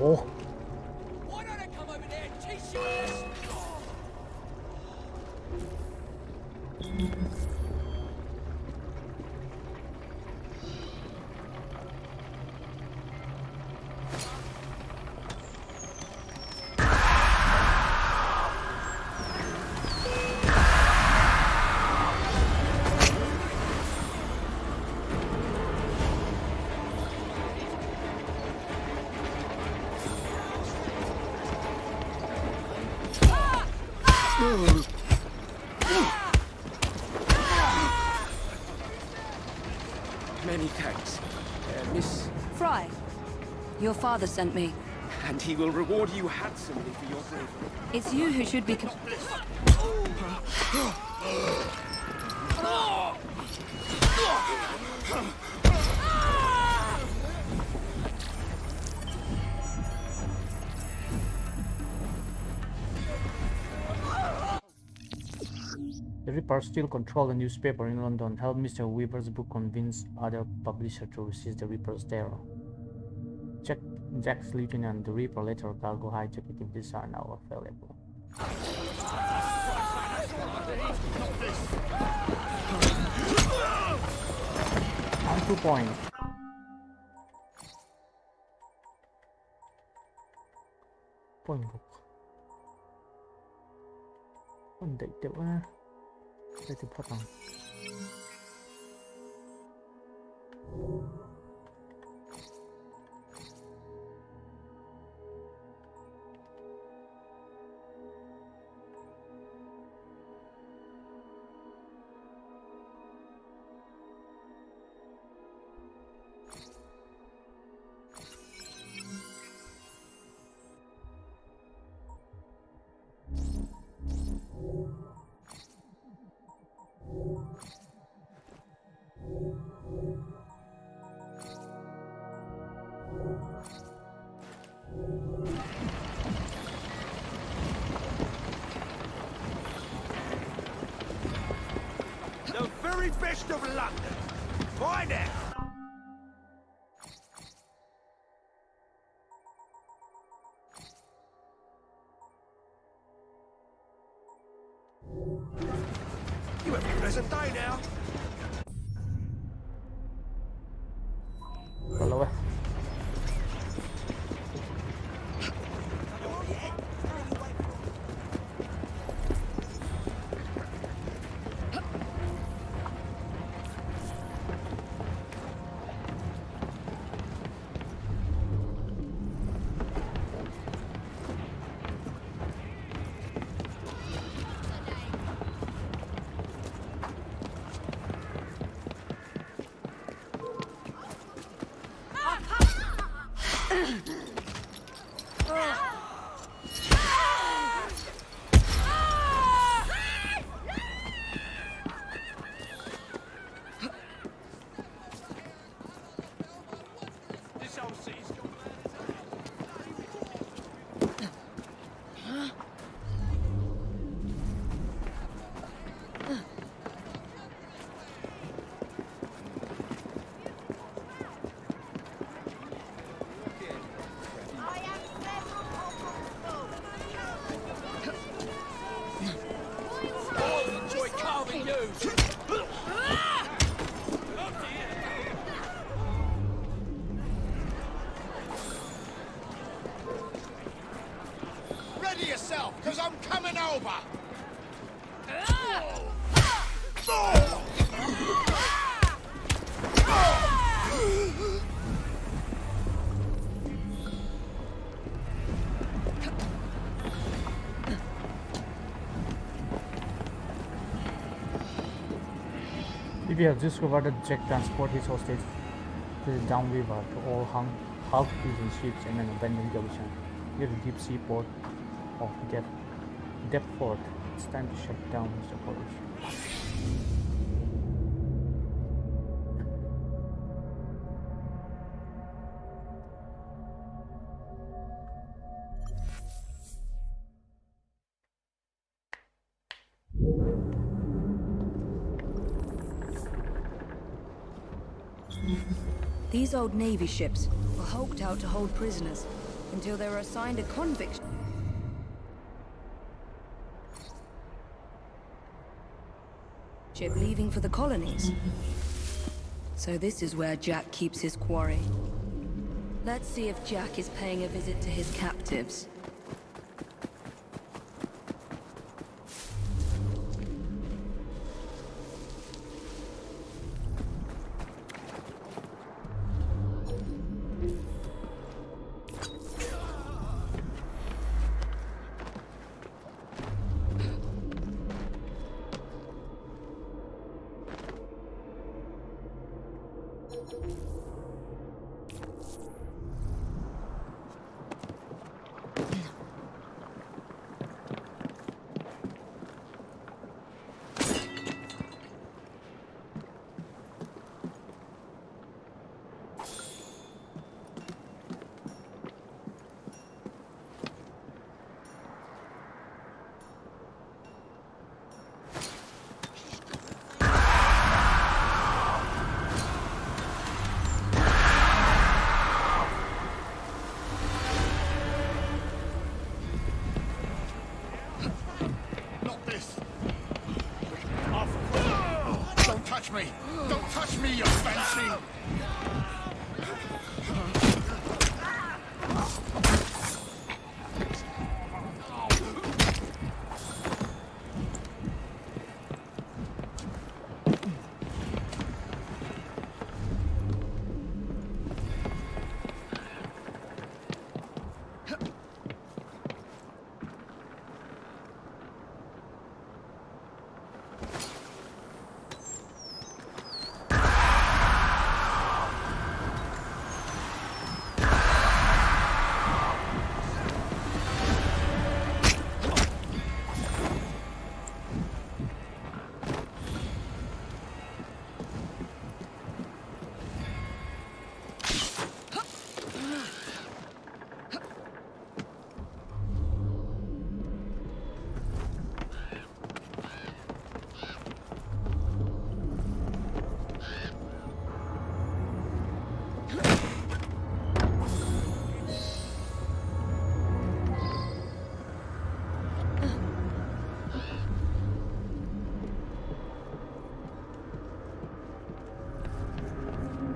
Oh. Why don't I come over there and teach you a lesson? Many thanks, Miss... Fry, your father sent me. And he will reward you handsomely for your bravery. It's you who should be... The Ripper still controlled the newspaper in London, helped Mr. Weaver's book convince other publishers to resist the Ripper's terror. Jack's Lieutenant, the Ripper letter cargo hijacking are now available. On 2 points. Point book. One day, đây thì phát bằng The very best of London. Why now? You have a pleasant day now. Hello. Ready yourself, because I'm coming over! We have discovered that Jack transported his hostage to the downriver to all half-prison ships and an abandoned garrison near the deep sea port of Deptford. It's time to shut down his operation. These old Navy ships were hulked out to hold prisoners until they were assigned a convict ship leaving for the colonies. So this is where Jack keeps his quarry. Let's see if Jack is paying a visit to his captives. touch me! Don't touch me, you fancy!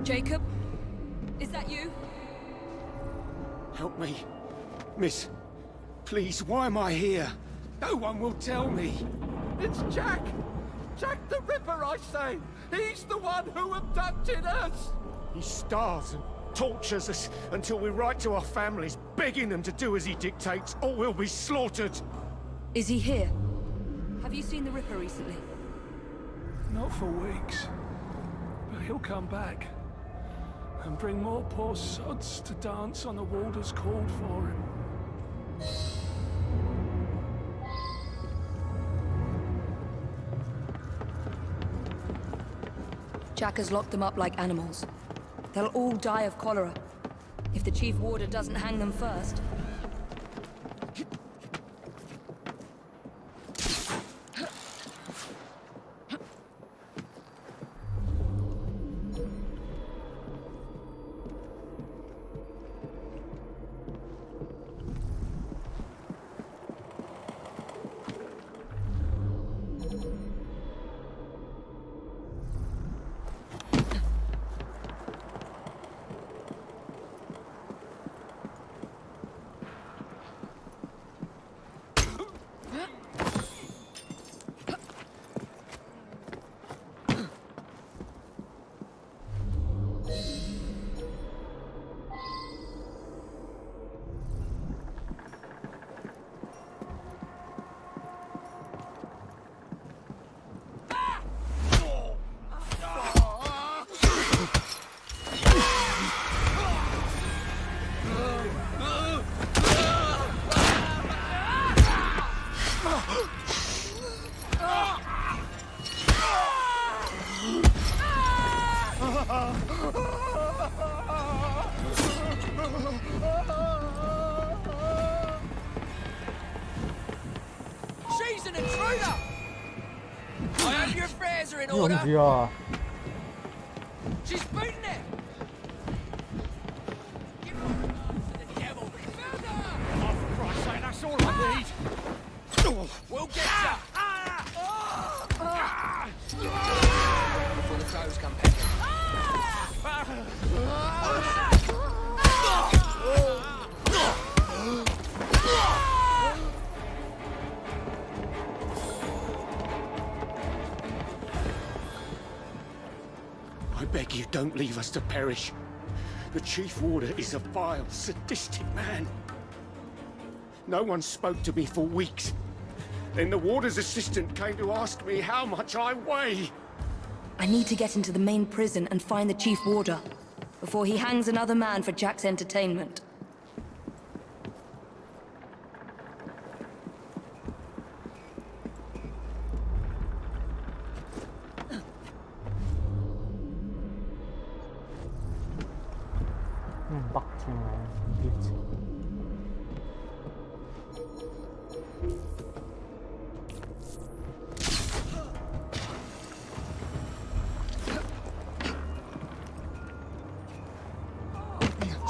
Jacob? Is that you? Help me. Miss, please, why am I here? No one will tell me. It's Jack! Jack the Ripper, I say! He's the one who abducted us! He starves and tortures us until we write to our families, begging them to do as he dictates, or we'll be slaughtered. Is he here? Have you seen the Ripper recently? Not for weeks. But he'll come back. And bring more poor sods to dance on the warders called for him. Jack has locked them up like animals. They'll all die of cholera, if the Chief Warder doesn't hang them first. intruder! I hope your affairs are in 用 order. 机啊！ She's beating it! Oh, for Christ's sake, that's all I need! We'll get ya! Before the toes come back. I beg you, don't leave us to perish. The Chief Warder is a vile, sadistic man. No one spoke to me for weeks. Then the Warder's assistant came to ask me how much I weigh. I need to get into the main prison and find the Chief Warder before he hangs another man for Jack's entertainment. Bắt trên này biết.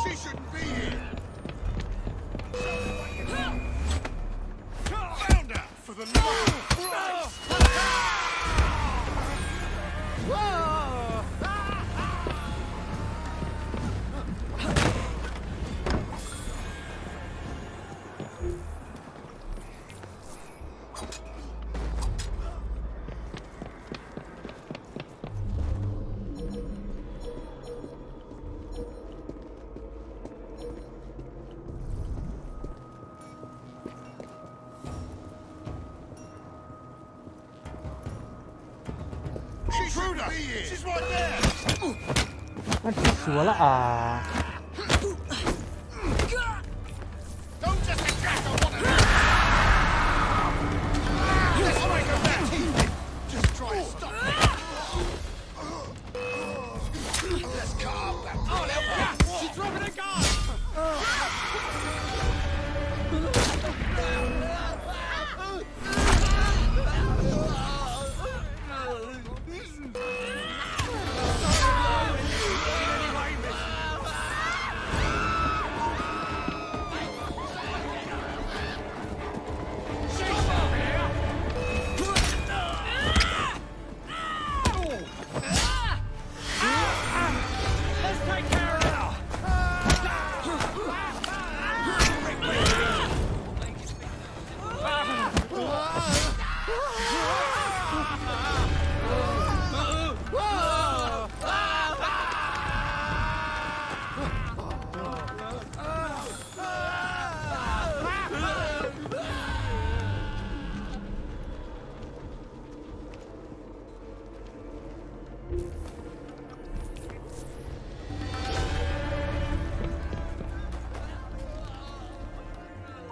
She shouldn't be here. Found her for the love of Christ. Intruder! She's right there! 那气死我了啊！ Don't just attack her, woman! Let's make her back! Just try to stop me! Let's cut up that... Oh, no! She's dropping a gun!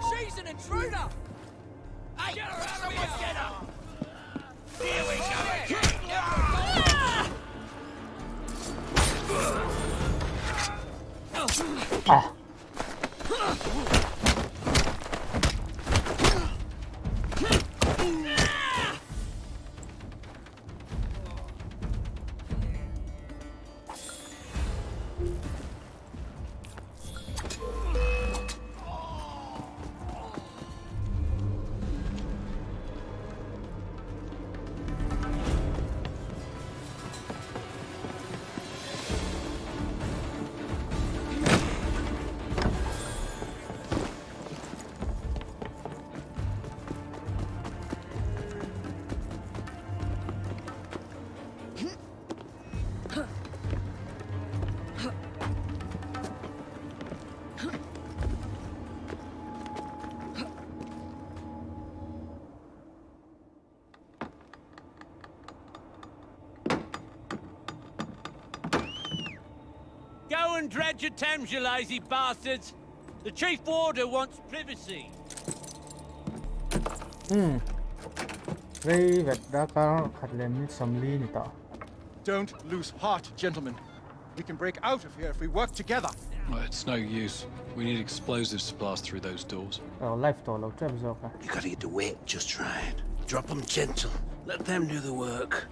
She's an intruder! Hey, get her out of here! Get her! Here we go again! Ah! Go and dredge your Thames, you lazy bastards! The Chief Warder wants privacy. Đây vật đã có khát lên sầm ly nè ta. Don't lose heart, gentlemen. We can break out of here if we work together. Well, it's no use. We need explosives to blast through those doors. Life to lâu chắc bây giờ cả. You gotta get to work just right. Drop them gentle. Let them do the work.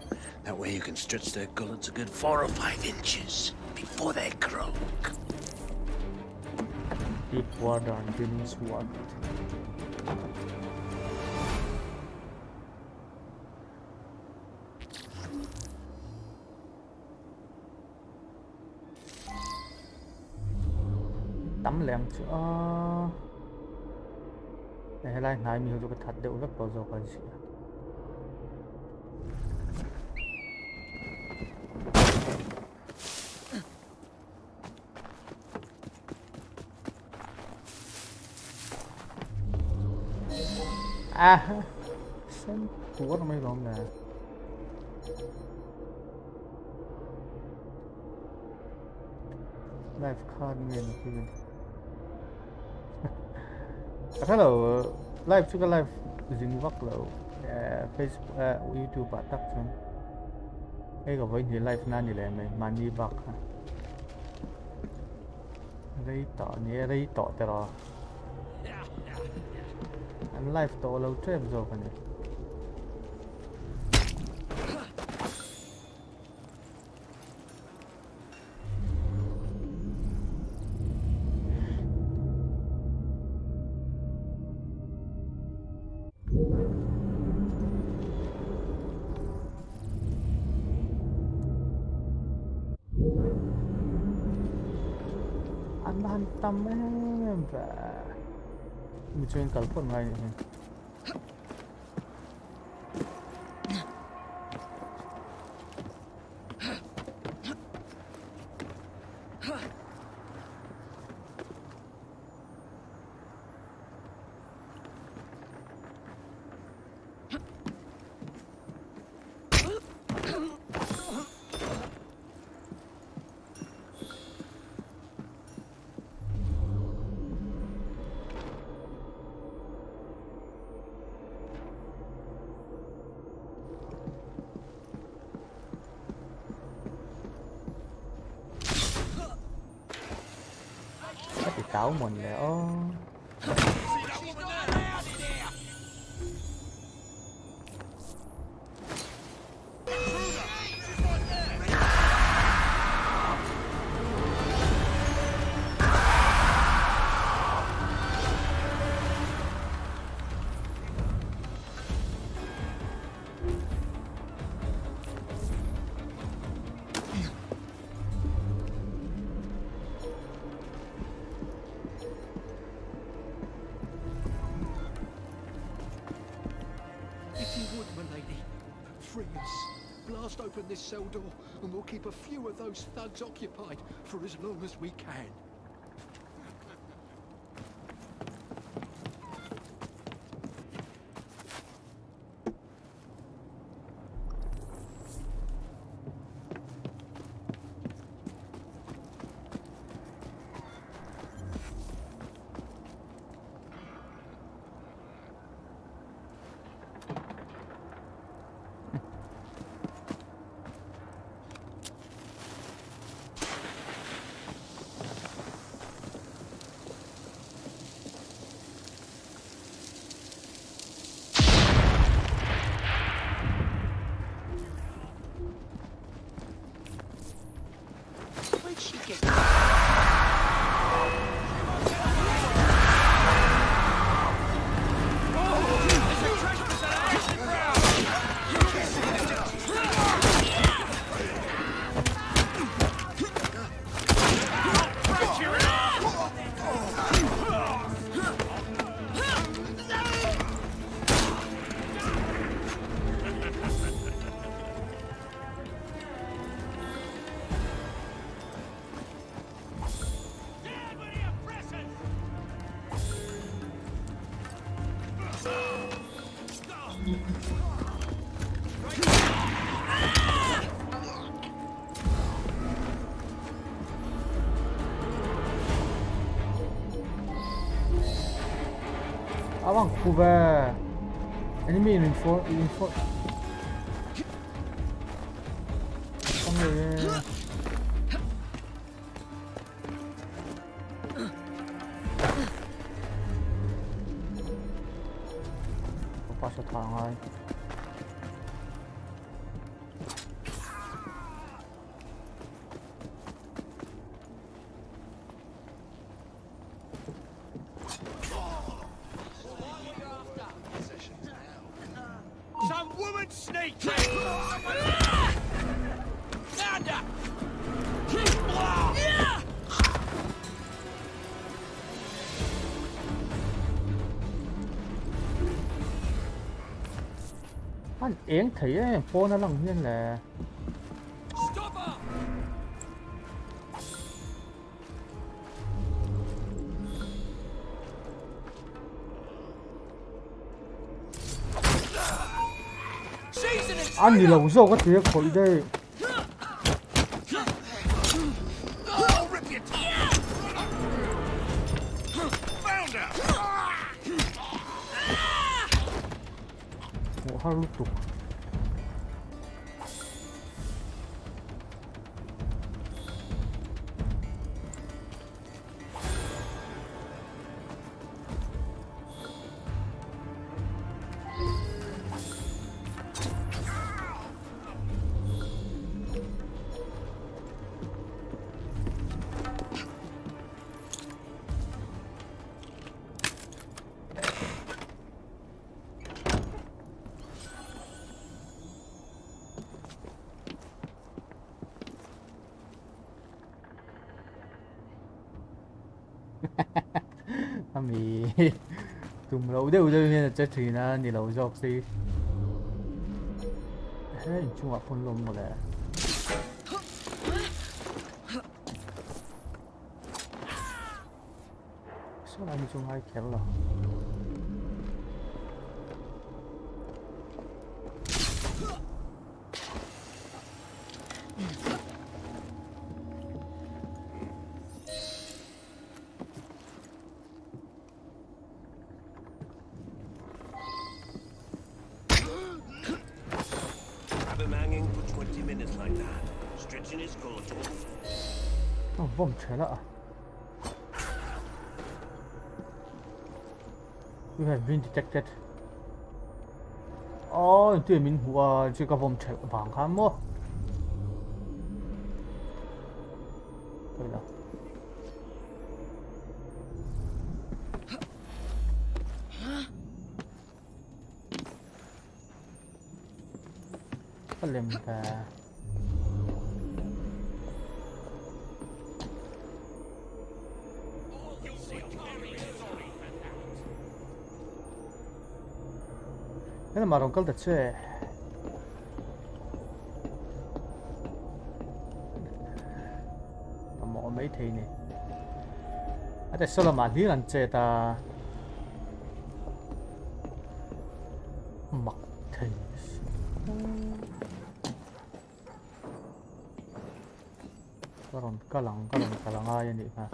That way you can stretch their gullets a good 4 or 5 inches before they croak. Deep water and Guinness water. Tắm lẹng chứ Để lại nãy mình cái thật đều rất bao giờ phải gì Sen tua nó mới gom nè Life card nguyên Hello, live juga live dừng vắt lâu Facebook, YouTube bạn tắt xong cái có với live nan gì này mà đi vắt đây tỏ thế rồi anh live tỏ lâu trip rồi phải nhỉ Hantam em và mình chơi cả phần này cáo mình nữa Open this cell door and we'll keep a few of those thugs occupied for as long as we can. Vancouver enemy reinforce không người qua số thằng thôi cheek trick! Nada! anh yến thị ấy, phố nó lần như là anh đi lâu rồi có tiếng khỏi đây. Haruto. Ami tụm lâu đâu nên là chết thì nó đi lâu dọc gì hết chung hợp phun lông một lẽ sao lại chung hai kéo rồi vòng trái lạ. You have been detected. Tuy mình hùa chỉ có vòng trái vàng khám mô. Đây là. Có lem ta. Cái mà đồng câu thật sự mỏ mấy thì này tại sao là mà lý lần chơi ta mặc thì có lần ai vậy hả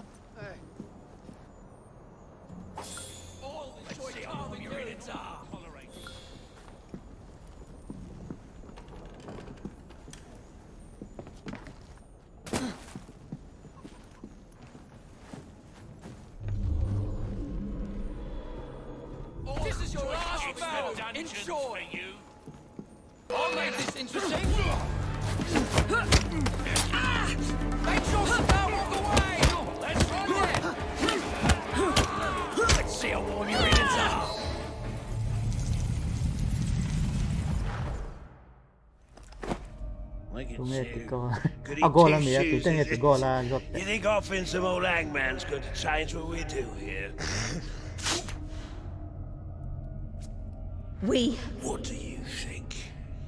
Enjoy you. I'll make this interesting. Make sure to go all the way. Let's run it. Let's see how warm your innards are. You think offering some old hangman's going to change what we do here? What do you think?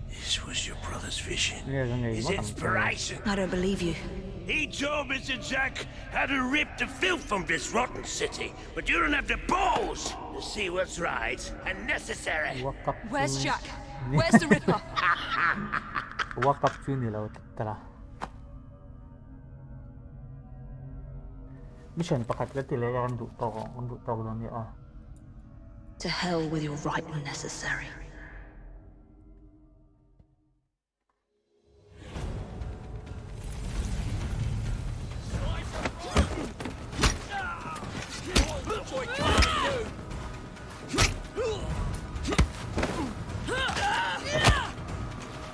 This was your brother's vision? His inspiration? I don't believe you. He told Mr. Jack how to rip the filth from this rotten city, but you don't have the balls to see what's right and necessary. Where's Jack? Where's the Ripper? Walk up to me, tara. Mission pakat ka tila ang dito lang niya. To hell with your right and necessary.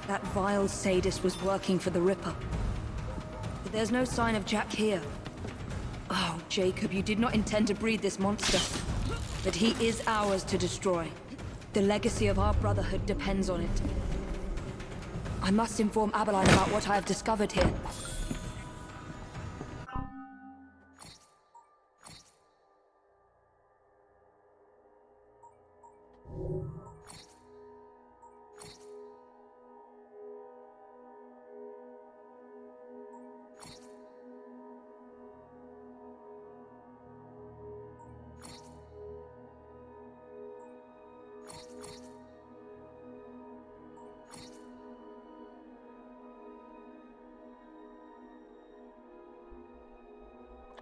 That vile sadist was working for the Ripper. But there's no sign of Jack here. Oh, Jacob, you did not intend to breed this monster. But he is ours to destroy. The legacy of our Brotherhood depends on it. I must inform Abeline about what I have discovered here.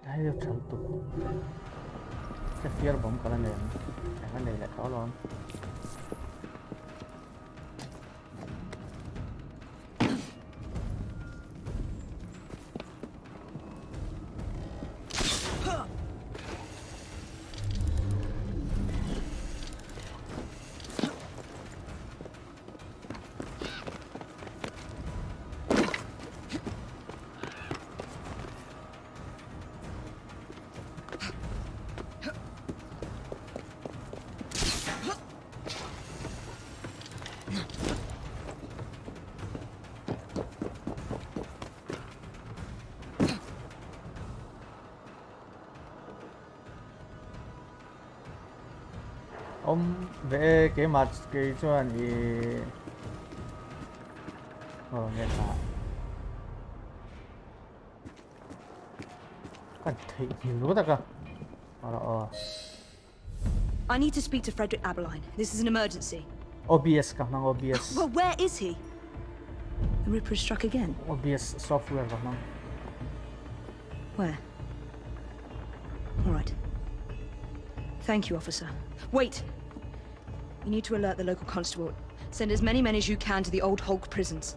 Ai được thật tụ cái phía bóng cả lần này lại khó lắm. Ông vẽ cái mặt cái cho anh thì nghe lạ. Anh thấy nhiều quá ta. I need to speak to Frederick Abeline. This is an emergency. OBS ka nang OBS. Well, where is he? The Ripper struck again. OBS software ka nang. Where? All right. Thank you, officer. Wait! You need to alert the local constable. Send as many men as you can to the old Hulk prisons.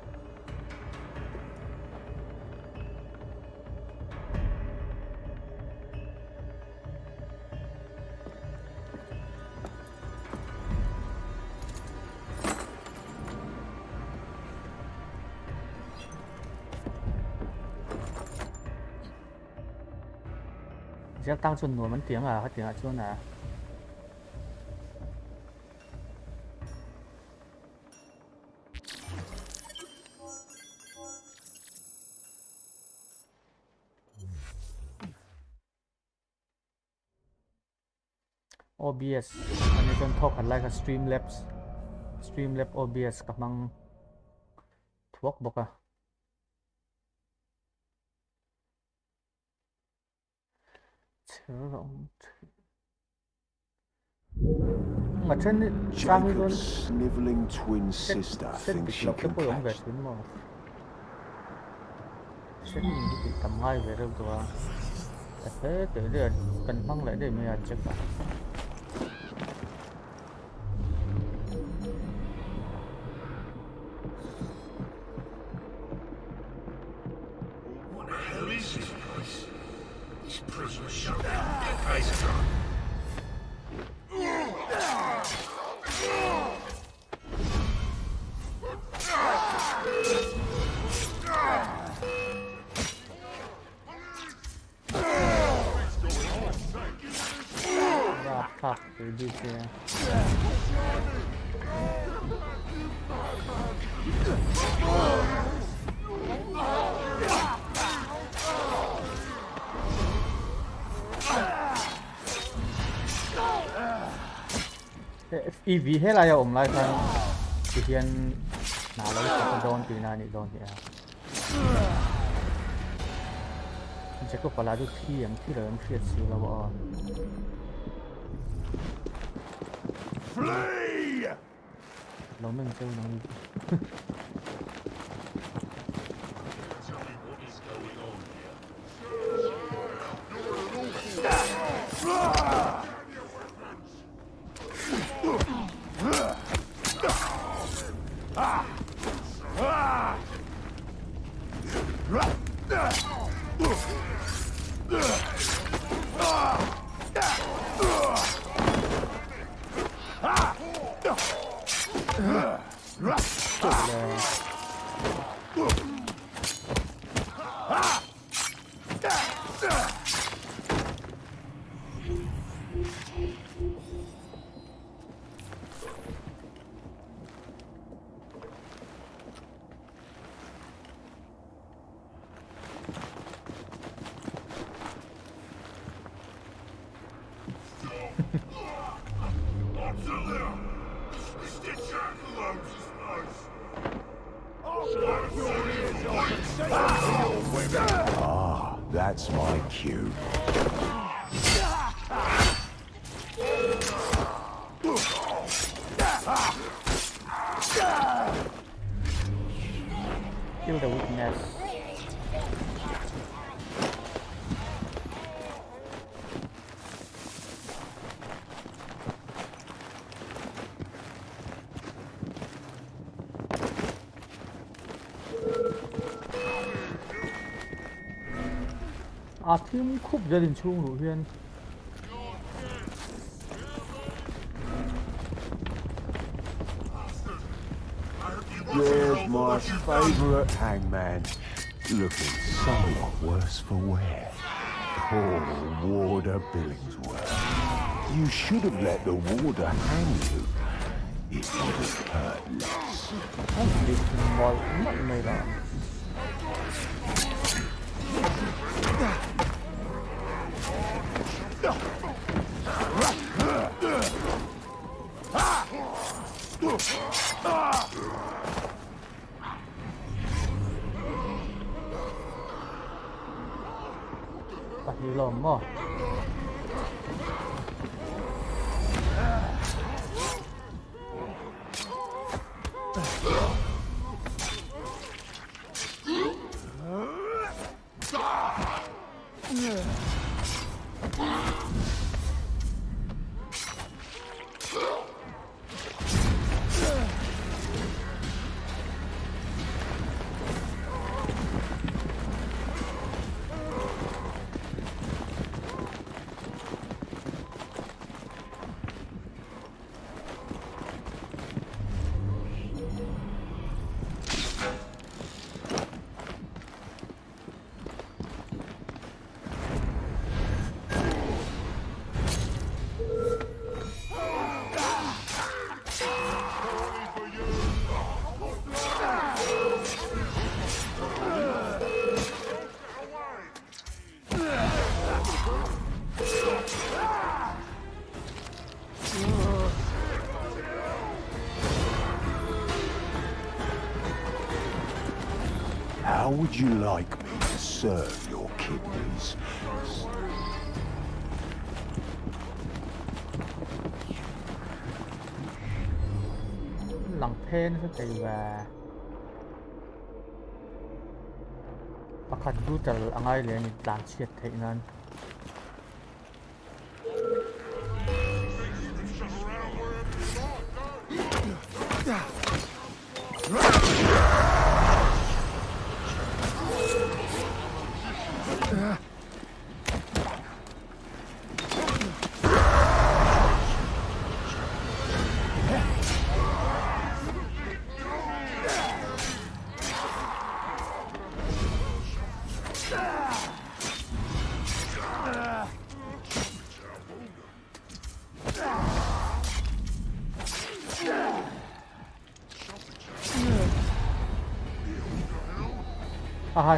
Sẽ tăng chuẩn nổi bắn tiếng à, phát tiếng chưa nè. OBS anh ấy talk hẳn like a Streamlabs OBS các năng thuốc bọc à. Mà trên trang luôn sniveling twin sister thinks she can catch sẽ bị tầm ngay về đâu rồi. Thế để để cần mang lại để mình check out. What the hell is this place? This prisoner shut down. Get face on. Fuck, they did there. EV hết lại ổn lại thôi. Chỉ hiện nào lấy cái đòn từ này này đòn thì chắc có phải là được khi em khi rồi em thiệt sự là bỏ. Flee! Nó mình chơi nó đi. Ah, that's my cue. Kill the witness. Team khúc gia đình chung hữu huyên. There's my favourite hangman, looking somewhat worse for wear. Poor Warder Billingsworth. You should have let the warder hang you. It would have hurt less. Lồm mà. How would you like me to serve your kidneys? Lòng phê nó sẽ chạy và pakhat brutal angai le ni tlan chiat thei nan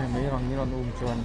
thì mấy thằng như là chuồn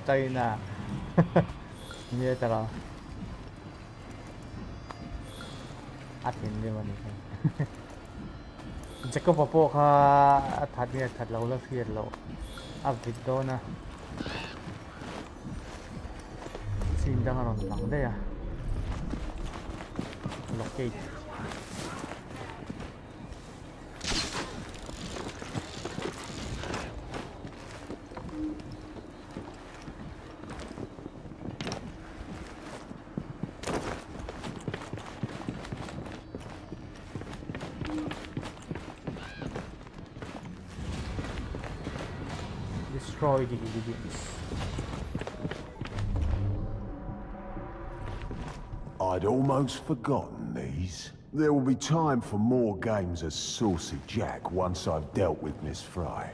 tay nè như thế nào hiện đi mà này chắc có bộ thật như thật lâu là phiền lâu video nè xin đang làm nắng đây à lọc destroy the evidence. I'd almost forgotten these. There will be time for more games as Saucy Jack once I've dealt with Miss Fry.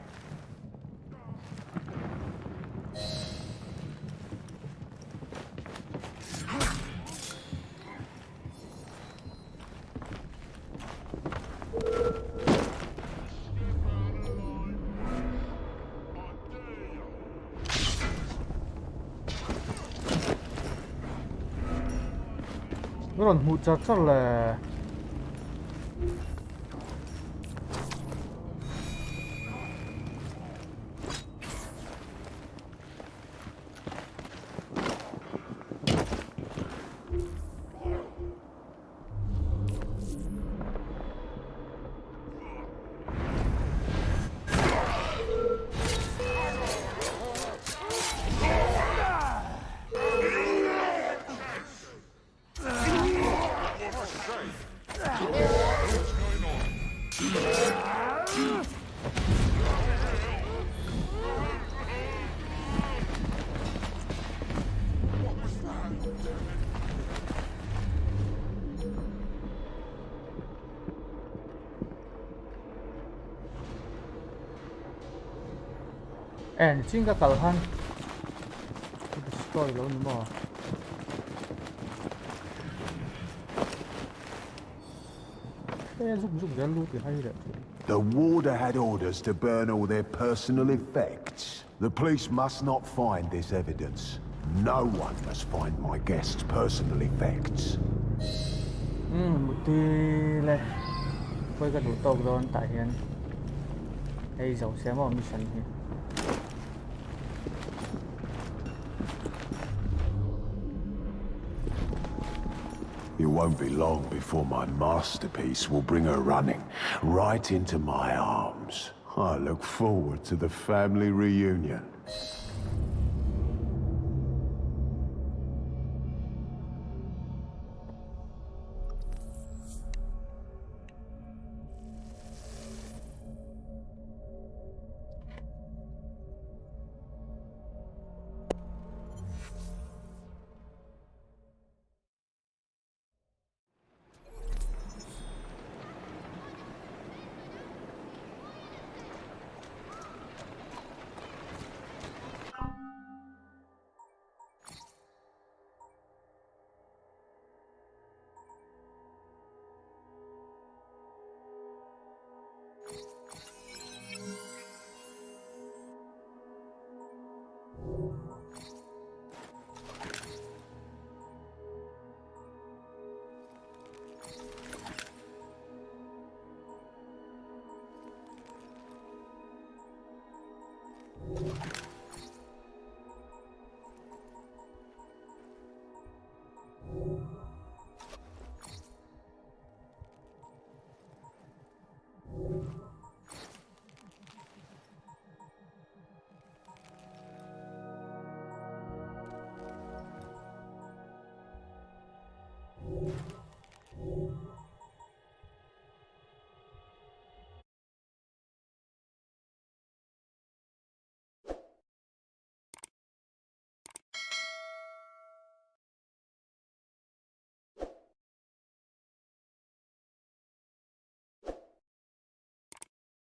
그런 무자철래. And 진짜 갈한 destroy 너무 뭐. 계속 무슨 멜로디 하이래. The warder had orders to burn all their personal effects. The police must not find this evidence. No one must find my guest's personal effects. Một tí lên. Với cái đủ tộc đó tại hiện. Đây dấu xem vào mission here. It won't be long before my masterpiece will bring her running right into my arms. I look forward to the family reunion.